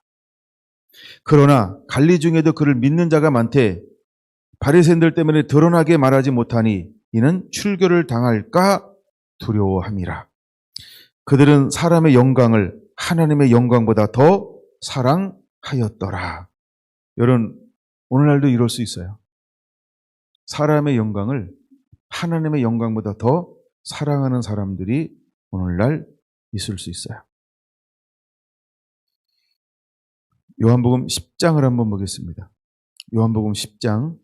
그러나 관리 중에도 그를 믿는 자가 많되 바리새인들 때문에 드러나게 말하지 못하니 이는 출교를 당할까 두려워함이라. 그들은 사람의 영광을 하나님의 영광보다 더 사랑하였더라. 여러분, 오늘날도 이럴 수 있어요. 사람의 영광을 하나님의 영광보다 더 사랑하는 사람들이 오늘날 있을 수 있어요. 요한복음 10장을 한번 보겠습니다. 요한복음 10장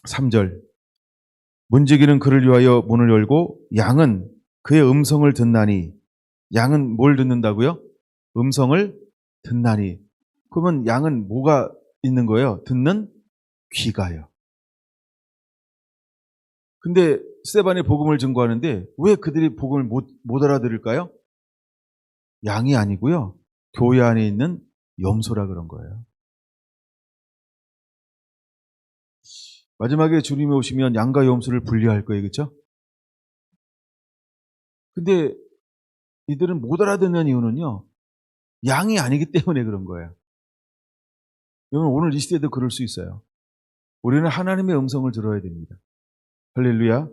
3절. 문지기는 그를 위하여 문을 열고 양은 그의 음성을 듣나니. 양은 뭘 듣는다고요? 음성을 듣나니. 그러면 양은 뭐가 있는 거예요? 듣는 귀가요. 근데 스데반이 복음을 증거하는데 왜 그들이 복음을 못 알아들을까요? 양이 아니고요. 교회 안에 있는 염소라 그런 거예요. 마지막에 주님이 오시면 양과 염소를 분리할 거예요. 그렇죠? 근데 이들은 못 알아듣는 이유는요. 양이 아니기 때문에 그런 거예요. 여러분 오늘 이 시대도 그럴 수 있어요. 우리는 하나님의 음성을 들어야 됩니다. 할렐루야.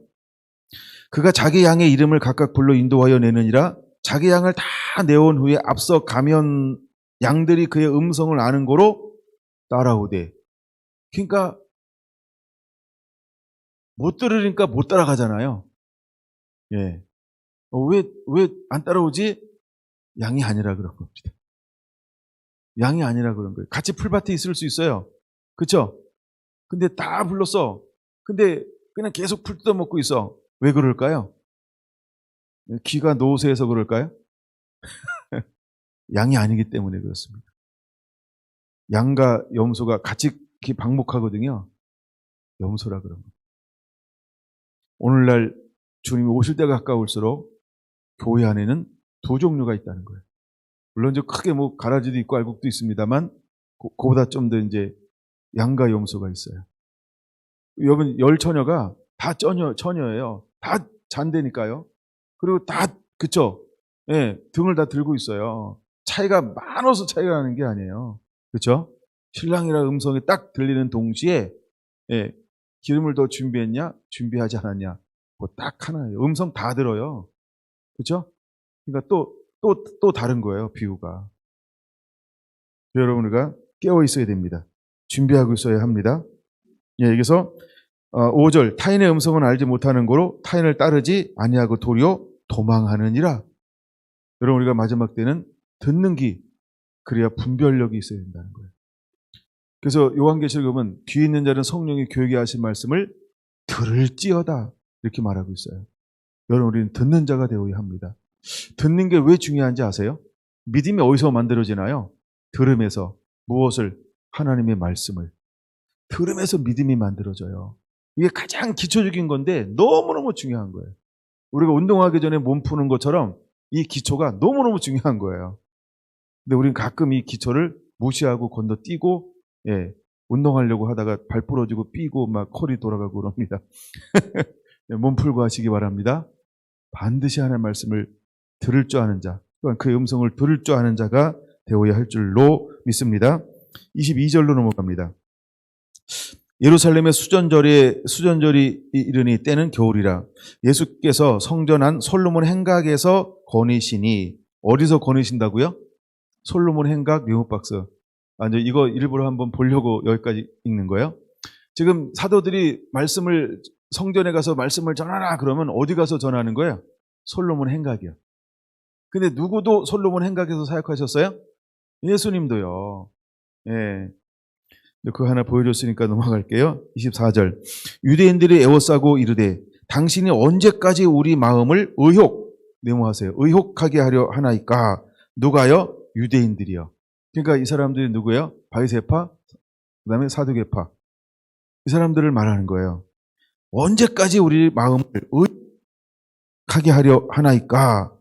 그가 자기 양의 이름을 각각 불러 인도하여 내느니라. 자기 양을 다 내온 후에 앞서 가면 양들이 그의 음성을 아는 거로 따라오되. 그러니까 못 들으니까 못 따라가잖아요. 예. 왜 안 따라오지? 양이 아니라 그런 겁니다. 양이 아니라 그런 거예요. 같이 풀밭에 있을 수 있어요. 그렇죠? 근데 다 불렀어. 근데 그냥 계속 풀 뜯어먹고 있어. 왜 그럴까요? 귀가 노쇠해서 그럴까요? 양이 아니기 때문에 그렇습니다. 양과 염소가 같이 이렇게 방목하거든요. 염소라 그런 거예요. 오늘날 주님이 오실 때가 가까울수록 교회 안에는 두 종류가 있다는 거예요. 물론 이제 크게 뭐 가라지도 있고 알곡도 있습니다만 그보다 좀 더 이제 양과 염소가 있어요. 여러분 열 처녀가 다 처녀예요. 다 잔대니까요. 그리고 다 그쵸? 예, 등을 다 들고 있어요. 차이가 많아서 차이가 나는 게 아니에요. 그쵸? 신랑이라 음성이 딱 들리는 동시에 예, 기름을 더 준비했냐? 준비하지 않았냐? 뭐 딱 하나예요. 음성 다 들어요. 그쵸? 그러니까 또 다른 거예요, 비유가. 여러분, 우리가 깨어 있어야 됩니다. 준비하고 있어야 합니다. 예, 여기서 5절, 타인의 음성은 알지 못하는 거로 타인을 따르지 아니하고 도리어 도망하느니라. 여러분, 우리가 마지막 때는 듣는 귀, 그래야 분별력이 있어야 된다는 거예요. 그래서 요한계시록 보면 귀 있는 자는 성령이 교회에 하신 말씀을 들을지어다 이렇게 말하고 있어요. 여러분, 우리는 듣는 자가 되어야 합니다. 듣는 게 왜 중요한지 아세요? 믿음이 어디서 만들어지나요? 들음에서. 무엇을? 하나님의 말씀을. 들음에서 믿음이 만들어져요. 이게 가장 기초적인 건데 너무너무 중요한 거예요. 우리가 운동하기 전에 몸 푸는 것처럼 이 기초가 너무너무 중요한 거예요. 근데 우리는 가끔 이 기초를 무시하고 건너뛰고 예, 운동하려고 하다가 발 부러지고 삐고 막 콜이 돌아가고 그럽니다. 몸 풀고 하시기 바랍니다. 반드시 하나님의 말씀을 들을 줄 아는 자, 또한 그의 음성을 들을 줄 아는 자가 되어야 할 줄로 믿습니다. 22절로 넘어갑니다. 예루살렘의 수전절이 이르니 때는 겨울이라. 예수께서 성전 안 솔로몬 행각에서 거니시니. 어디서 거니신다고요? 솔로몬 행각 묘목박스. 이제 이거 일부러 한번 보려고 여기까지 읽는 거예요. 지금 사도들이 말씀을 성전에 가서 말씀을 전하라 그러면 어디 가서 전하는 거예요? 솔로몬 행각이요. 근데 누구도 솔로몬 행각에서 사역하셨어요? 예수님도요. 예. 그거 하나 보여줬으니까 넘어갈게요. 24절. 유대인들이 애워싸고 이르되 당신이 언제까지 우리 마음을 네모하세요. 의혹하게 하려 하나이까. 누가요? 유대인들이요. 그러니까 이 사람들이 누구예요? 바리새파, 그다음에 사두개파. 이 사람들을 말하는 거예요. 언제까지 우리 마음을 의혹하게 하려 하나이까.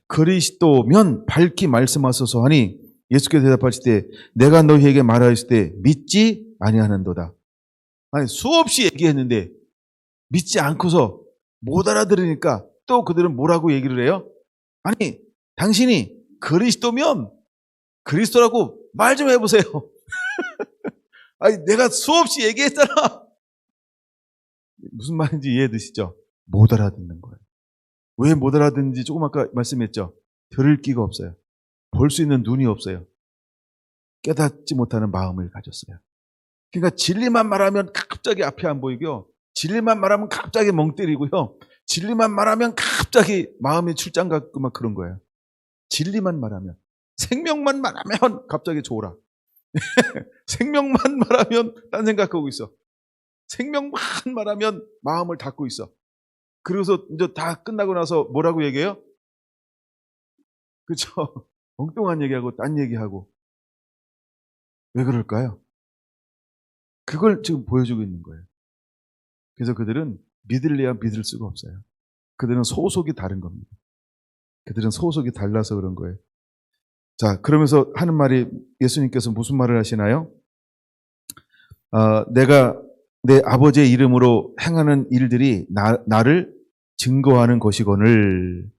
그리스도면 밝히 말씀하소서 하니 예수께서 대답하실 때 내가 너희에게 말하였을 때 믿지 아니하는도다. 아니 수없이 얘기했는데 믿지 않고서 못 알아들으니까 또 그들은 뭐라고 얘기를 해요? 아니 당신이 그리스도면 그리스도라고 말 좀 해보세요. 아니 내가 수없이 얘기했잖아. 무슨 말인지 이해되시죠? 못 알아듣는 거예요. 왜 못 알아듣는지 조금 아까 말씀했죠. 들을 끼가 없어요. 볼 수 있는 눈이 없어요. 깨닫지 못하는 마음을 가졌어요. 그러니까 진리만 말하면 갑자기 앞이 안 보이고요. 진리만 말하면 갑자기 멍 때리고요. 진리만 말하면 갑자기 마음이 출장 갖고 막 그런 거예요. 진리만 말하면. 생명만 말하면 갑자기 졸아. 생명만 말하면 딴 생각하고 있어. 생명만 말하면 마음을 닫고 있어. 그래서 이제 다 끝나고 나서 뭐라고 얘기해요? 그렇죠? 엉뚱한 얘기하고 딴 얘기하고. 왜 그럴까요? 그걸 지금 보여주고 있는 거예요. 그래서 그들은 믿을래야 믿을 수가 없어요. 그들은 소속이 다른 겁니다. 그들은 소속이 달라서 그런 거예요. 자, 그러면서 하는 말이 예수님께서 무슨 말을 하시나요? 내가 내 아버지의 이름으로 행하는 일들이 나를 증거하는 것이거늘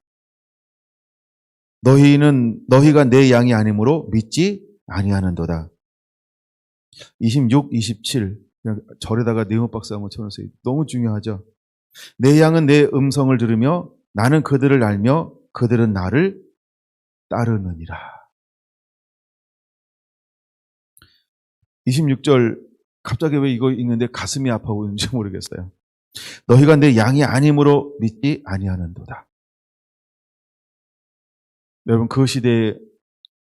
너희가 내 양이 아니므로 믿지 아니하는도다. 26, 27 그냥 절에다가 네모 박스 한번 쳐놓으세요. 너무 중요하죠. 내 양은 내 음성을 들으며 나는 그들을 알며 그들은 나를 따르느니라. 26절 갑자기 왜 이거 읽는데 가슴이 아파오는지 모르겠어요. 너희가 내 양이 아님으로 믿지 아니하는도다. 여러분 그 시대에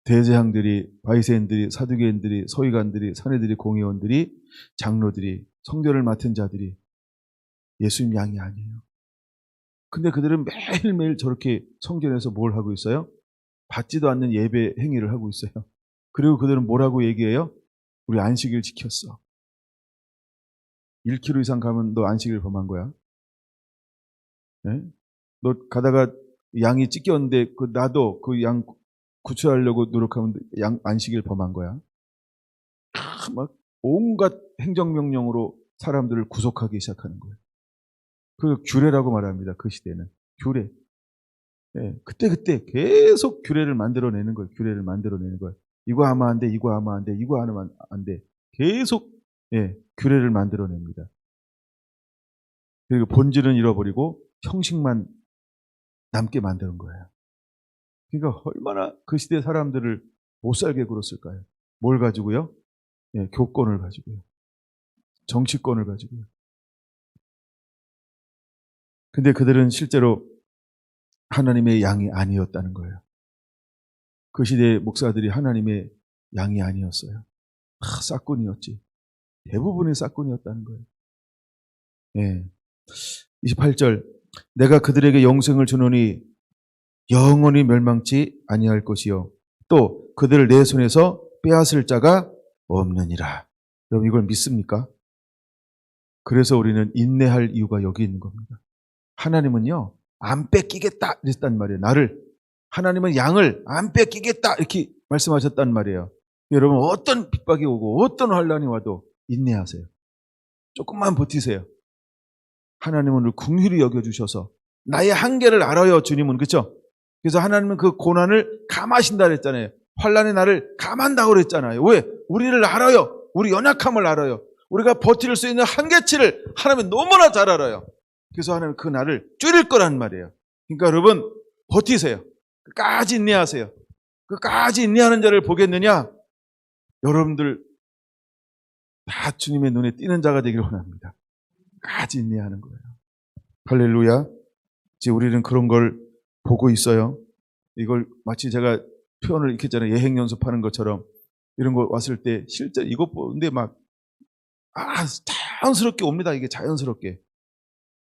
대제사장들이, 바리새인들이, 사두개인들이, 서기관들이, 사내들이, 공의원들이, 장로들이, 성결을 맡은 자들이 예수님 양이 아니에요. 근데 그들은 매일매일 저렇게 성전에서 뭘 하고 있어요? 받지도 않는 예배 행위를 하고 있어요. 그리고 그들은 뭐라고 얘기해요? 우리 안식일 지켰어. 1km 이상 가면 너 안식일 범한 거야. 네? 너 가다가 양이 찢겼는데 나도 그 양 구출하려고 노력하면 양 안식일 범한 거야. 막 온갖 행정명령으로 사람들을 구속하기 시작하는 거예요. 그 규례라고 말합니다. 그 시대는 규례. 네, 그때 계속 규례를 만들어내는 거예요. 규례를 만들어내는 거예요. 이거 하면 안 돼, 이거 하면 안 돼, 이거 하면 안 돼. 계속 규례를 만들어냅니다. 그리고 본질은 잃어버리고 형식만 남게 만드는 거예요. 그러니까 얼마나 그 시대 사람들을 못 살게 굴었을까요? 뭘 가지고요? 교권을 가지고요. 정치권을 가지고요. 근데 그들은 실제로 하나님의 양이 아니었다는 거예요. 그 시대의 목사들이 하나님의 양이 아니었어요. 싹군이었지. 대부분이 싹군이었다는 거예요. 28절 내가 그들에게 영생을 주노니 영원히 멸망치 아니할 것이요 또 그들을 내 손에서 빼앗을 자가 없느니라. 여러분 이걸 믿습니까? 그래서 우리는 인내할 이유가 여기 있는 겁니다. 하나님은요 안 뺏기겠다 이랬단 말이에요. 하나님은 양을 안 뺏기겠다 이렇게 말씀하셨단 말이에요. 여러분 어떤 핍박이 오고 어떤 환란이 와도 인내하세요. 조금만 버티세요. 하나님은 우리를 긍휼히 여겨주셔서 나의 한계를 알아요. 주님은 그렇죠? 그래서 하나님은 그 고난을 감하신다 그랬잖아요. 환란의 나를 감한다고 그랬잖아요. 왜? 우리를 알아요. 우리 연약함을 알아요. 우리가 버틸 수 있는 한계치를 하나님은 너무나 잘 알아요. 그래서 하나님은 그 나를 줄일 거란 말이에요. 그러니까 여러분 버티세요. 끝까지 인내하세요. 끝까지 인내하는 자를 보겠느냐? 여러분들 다 주님의 눈에 띄는 자가 되기를 원합니다. 끝까지 인내하는 거예요. 할렐루야. 지금 우리는 그런 걸 보고 있어요. 이걸 마치 제가 표현을 이렇게 했잖아요. 예행 연습하는 것처럼 이런 거 왔을 때 실제 이것 보는데 막 자연스럽게 옵니다. 이게 자연스럽게.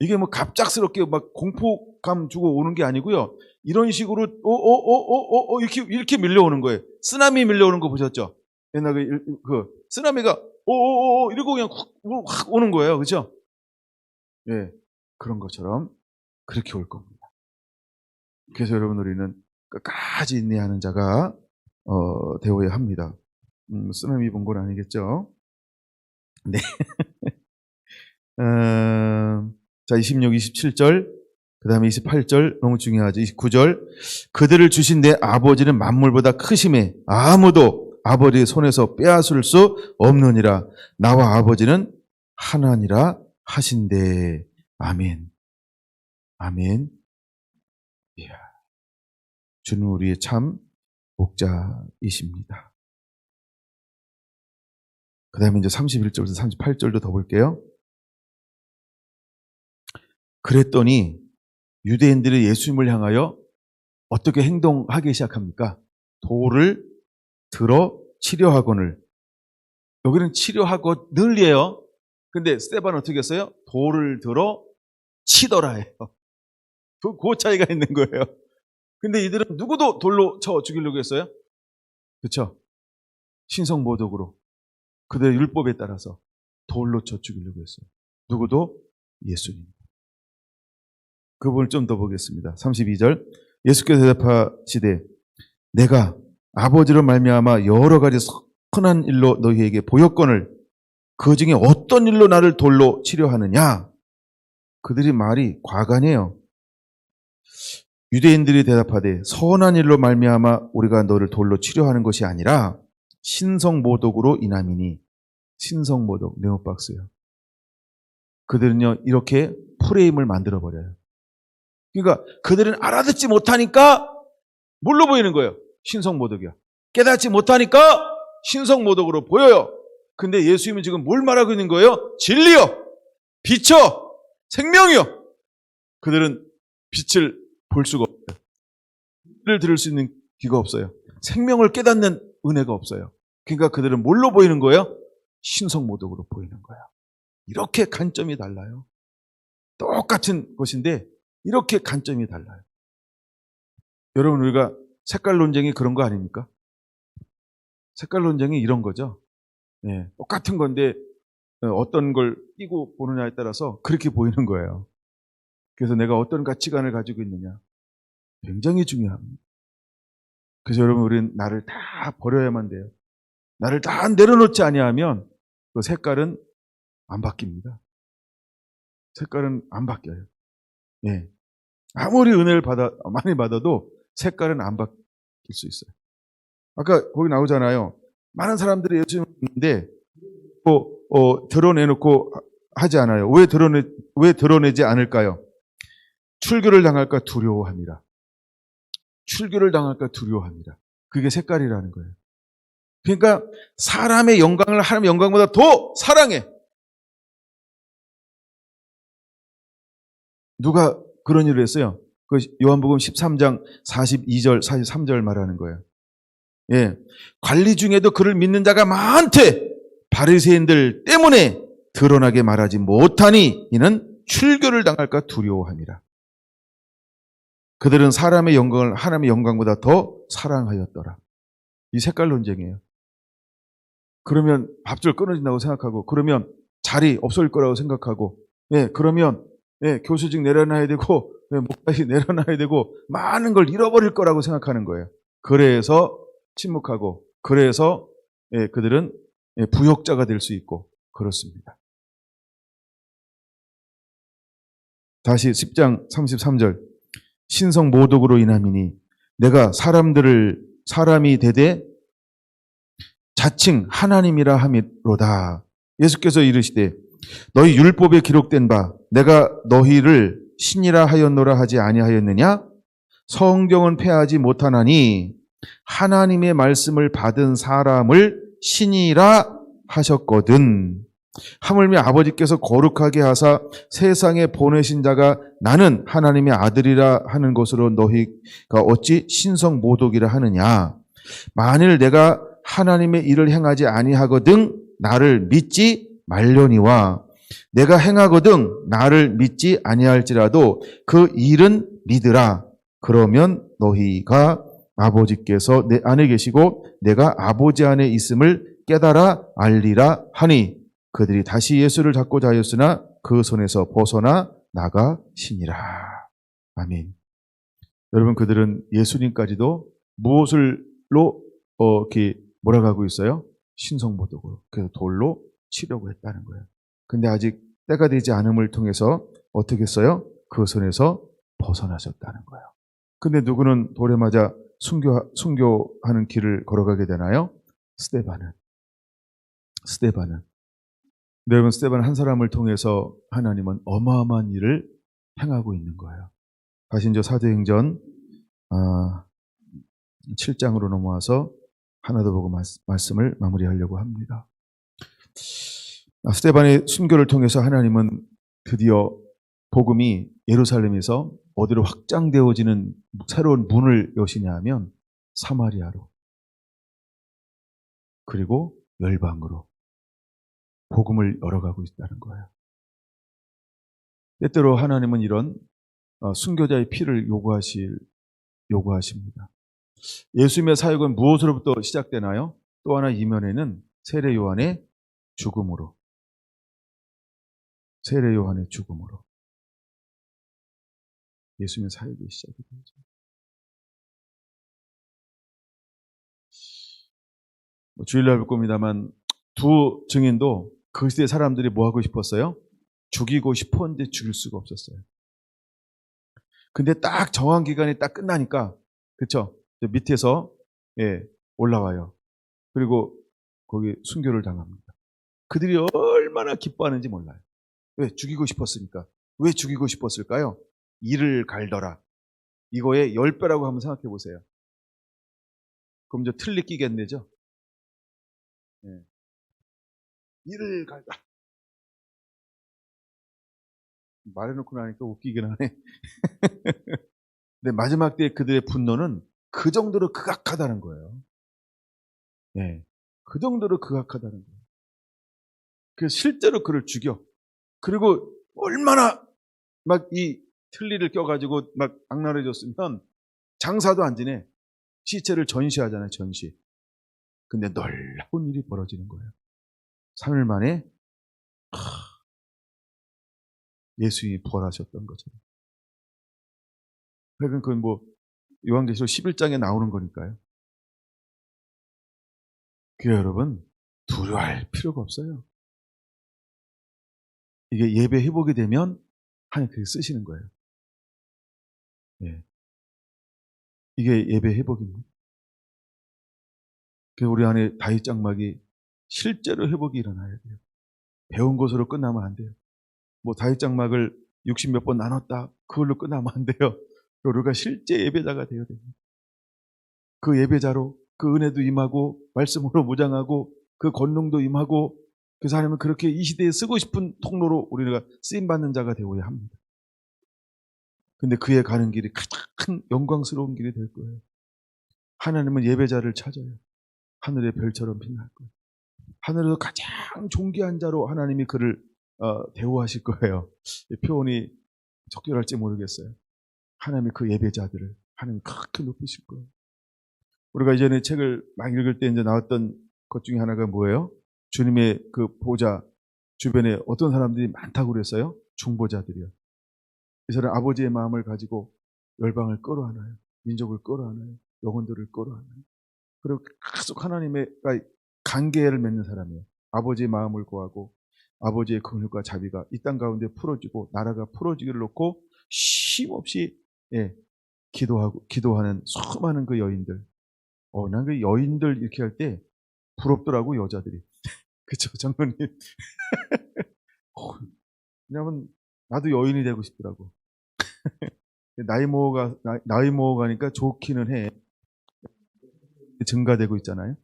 이게 뭐 갑작스럽게 막 공포감 주고 오는 게 아니고요. 이런 식으로 이렇게 밀려오는 거예요. 쓰나미 밀려오는 거 보셨죠? 옛날 그 쓰나미가 이러고 그냥 확 오는 거예요. 그렇죠? 예. 그런 것처럼 그렇게 올 겁니다. 그래서 여러분 우리는 끝까지 인내하는 자가 되어야 합니다. 쓰나미 본 건 아니겠죠? 네. 자, 26, 27절, 그 다음에 28절, 너무 중요하죠. 29절, 그들을 주신 내 아버지는 만물보다 크심에 아무도 아버지의 손에서 빼앗을 수 없느니라. 나와 아버지는 하나니라 하신대. 아멘. 아멘. 이야, 주는 우리의 참 목자이십니다. 그 다음에 이제 31절부터 38절도 더 볼게요. 그랬더니 유대인들이 예수님을 향하여 어떻게 행동하기 시작합니까? 돌을 들어 치려하거늘. 여기는 치려하거늘이에요. 근데 스데반은 어떻게 했어요? 돌을 들어 치더라 해요. 그 차이가 있는 거예요. 근데 이들은 누구도 돌로 쳐 죽이려고 했어요? 그렇죠? 신성모독으로 그들의 율법에 따라서 돌로 쳐 죽이려고 했어요. 누구도? 예수님. 그 부분을 좀 더 보겠습니다. 32절. 예수께서 대답하시되 내가 아버지로 말미암아 여러 가지 선한 일로 너희에게 보였거늘 그 중에 어떤 일로 나를 돌로 치려하느냐? 그들이 말이 과간해요. 유대인들이 대답하되 선한 일로 말미암아 우리가 너를 돌로 치려하는 것이 아니라 신성모독으로 인함이니. 신성모독 네오박스요. 그들은요 이렇게 프레임을 만들어 버려요. 그러니까 그들은 알아듣지 못하니까 뭘로 보이는 거예요? 신성모독이야. 깨닫지 못하니까 신성모독으로 보여요. 근데 예수님은 지금 뭘 말하고 있는 거예요? 진리요, 빛이요, 생명이요. 그들은 빛을 볼 수가 없어요. 빛을 들을 수 있는 귀가 없어요. 생명을 깨닫는 은혜가 없어요. 그러니까 그들은 뭘로 보이는 거예요? 신성모독으로 보이는 거예요. 이렇게 관점이 달라요. 똑같은 것인데 이렇게 관점이 달라요. 여러분, 우리가 색깔 논쟁이 그런 거 아닙니까? 색깔 논쟁이 이런 거죠. 네, 똑같은 건데 어떤 걸 끼고 보느냐에 따라서 그렇게 보이는 거예요. 그래서 내가 어떤 가치관을 가지고 있느냐 굉장히 중요합니다. 그래서 여러분, 우리는 나를 다 버려야만 돼요. 나를 다 내려놓지 아니하면 그 색깔은 안 바뀝니다. 색깔은 안 바뀌어요. 예. 아무리 은혜를 많이 받아도 색깔은 안 바뀔 수 있어요. 아까 거기 나오잖아요. 많은 사람들이 예수님을 믿는데 드러내놓고 하지 않아요. 왜 드러내지 않을까요? 출교를 당할까 두려워합니다. 출교를 당할까 두려워합니다. 그게 색깔이라는 거예요. 그러니까 사람의 영광을 하나님의 영광보다 더 사랑해. 누가 그런 일을 했어요? 그 요한복음 13장 42절, 43절 말하는 거예요. 예. 관리 중에도 그를 믿는 자가 많대. 바리새인들 때문에 드러나게 말하지 못하니 이는 출교를 당할까 두려워함이라. 그들은 사람의 영광을 하나님의 영광보다 더 사랑하였더라. 이 색깔 논쟁이에요. 그러면 밥줄 끊어진다고 생각하고, 그러면 자리 없을 거라고 생각하고, 예, 그러면 교수직 내려놔야 되고, 목사직 내려놔야 되고, 많은 걸 잃어버릴 거라고 생각하는 거예요. 그래서 침묵하고, 그래서 그들은 부역자가 될 수 있고 그렇습니다. 다시 10장 33절. 신성모독으로 인함이니 내가 사람이 되되 자칭 하나님이라 함이로다. 예수께서 이르시되 너희 율법에 기록된 바 내가 너희를 신이라 하였노라 하지 아니하였느냐? 성경은 패하지 못하나니 하나님의 말씀을 받은 사람을 신이라 하셨거든. 하물며 아버지께서 거룩하게 하사 세상에 보내신 자가 나는 하나님의 아들이라 하는 것으로 너희가 어찌 신성모독이라 하느냐? 만일 내가 하나님의 일을 행하지 아니하거든 나를 믿지 말려니와 내가 행하거든 나를 믿지 아니할지라도 그 일은 믿으라. 그러면 너희가 아버지께서 내 안에 계시고 내가 아버지 안에 있음을 깨달아 알리라 하니 그들이 다시 예수를 잡고자 하였으나 그 손에서 벗어나 나가시니라. 아멘. 여러분, 그들은 예수님까지도 무엇을로 이렇게 몰아가고 있어요? 신성모독으로. 그래서 돌로 치려고 했다는 거예요. 근데 아직 때가 되지 않음을 통해서 어떻게 했어요? 그 손에서 벗어나셨다는 거예요. 근데 누구는 돌에 맞아 순교하는 길을 걸어가게 되나요? 스데반은. 여러분, 스데반 한 사람을 통해서 하나님은 어마어마한 일을 행하고 있는 거예요. 다시 이제 사도행전 7장으로 넘어와서 하나 더 보고 말씀을 마무리하려고 합니다. 스데반의 순교를 통해서 하나님은 드디어 복음이 예루살렘에서 어디로 확장되어지는 새로운 문을 여시냐 하면 사마리아로, 그리고 열방으로 복음을 열어가고 있다는 거예요. 때때로 하나님은 이런 순교자의 피를 요구하십니다. 예수님의 사역은 무엇으로부터 시작되나요? 또 하나 이면에는 세례 요한의 죽음으로. 예수님의 사역이 시작이 되죠. 주일날 볼 겁니다만 두 증인도 그 시대 사람들이 뭐 하고 싶었어요? 죽이고 싶었는데 죽일 수가 없었어요. 근데 딱 정한 기간이 딱 끝나니까, 그쵸? 밑에서, 올라와요. 그리고 거기 순교를 당합니다. 그들이 얼마나 기뻐하는지 몰라요. 왜? 죽이고 싶었으니까. 왜 죽이고 싶었을까요? 이를 갈더라. 이거에 10배라고 한번 생각해 보세요. 그럼 이제 틀리 끼겠네죠? 이를 갈더라. 말해놓고 나니까 웃기긴 하네. 근데 마지막 때에 그들의 분노는 그 정도로 극악하다는 거예요. 그 정도로 극악하다는 거예요. 그래서 실제로 그를 죽여. 그리고 얼마나 막 이 틀니를 껴가지고 막 악랄해졌으면 장사도 안 지내. 시체를 전시하잖아요, 전시. 근데 놀라운 일이 벌어지는 거예요. 3일 만에 예수님이 부활하셨던 거죠. 그러니까 그건 뭐 요한계시록 11장에 나오는 거니까요. 교회 여러분, 두려워할 필요가 없어요. 이게 예배 회복이 되면 하나님 그렇게 쓰시는 거예요. 이게 예배 회복입니다. 그래서 우리 안에 다윗 장막이 실제로 회복이 일어나야 돼요. 배운 것으로 끝나면 안 돼요. 뭐 다윗 장막을 60몇 번 나눴다, 그걸로 끝나면 안 돼요. 우리가 실제 예배자가 되어야 됩니다. 그 예배자로 그 은혜도 임하고 말씀으로 무장하고 그 권능도 임하고, 그래서 하나님은 그렇게 이 시대에 쓰고 싶은 통로로 우리가 쓰임받는 자가 되어야 합니다. 근데 그의 가는 길이 가장 영광스러운 길이 될 거예요. 하나님은 예배자를 찾아요. 하늘의 별처럼 빛날 거예요. 하늘에서 가장 존귀한 자로 하나님이 그를 대우하실 거예요. 표현이 적절할지 모르겠어요. 하나님이 그 예배자들을 하나님이 그렇게 높이실 거예요. 우리가 이전에 책을 막 읽을 때 이제 나왔던 것 중에 하나가 뭐예요? 주님의 그 보좌 주변에 어떤 사람들이 많다고 그랬어요? 중보자들이요. 이 사람 아버지의 마음을 가지고 열방을 끌어안아요. 민족을 끌어안아요. 영혼들을 끌어안아요. 그리고 계속 하나님의 관계를 맺는 사람이에요. 아버지의 마음을 구하고 아버지의 긍휼과 자비가 이 땅 가운데 풀어지고 나라가 풀어지기를 놓고 쉼없이 기도하는 수많은 그 여인들. 난 그 여인들 이렇게 할 때 부럽더라고, 여자들이. 그쵸, 장로님? 왜냐면 나도 여인이 되고 싶더라고. 나이 먹어가니까 좋기는 해. 증가되고 있잖아요.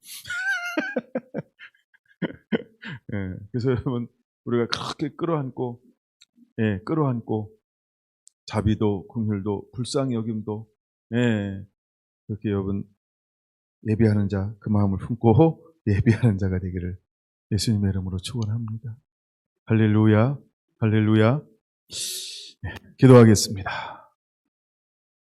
그래서 여러분, 우리가 그렇게 끌어안고 자비도, 긍휼도, 불쌍히 여김도, 그렇게 여러분, 예비하는 자, 그 마음을 품고 예비하는 자가 되기를 예수님의 이름으로 축원합니다. 할렐루야, 할렐루야. 기도하겠습니다.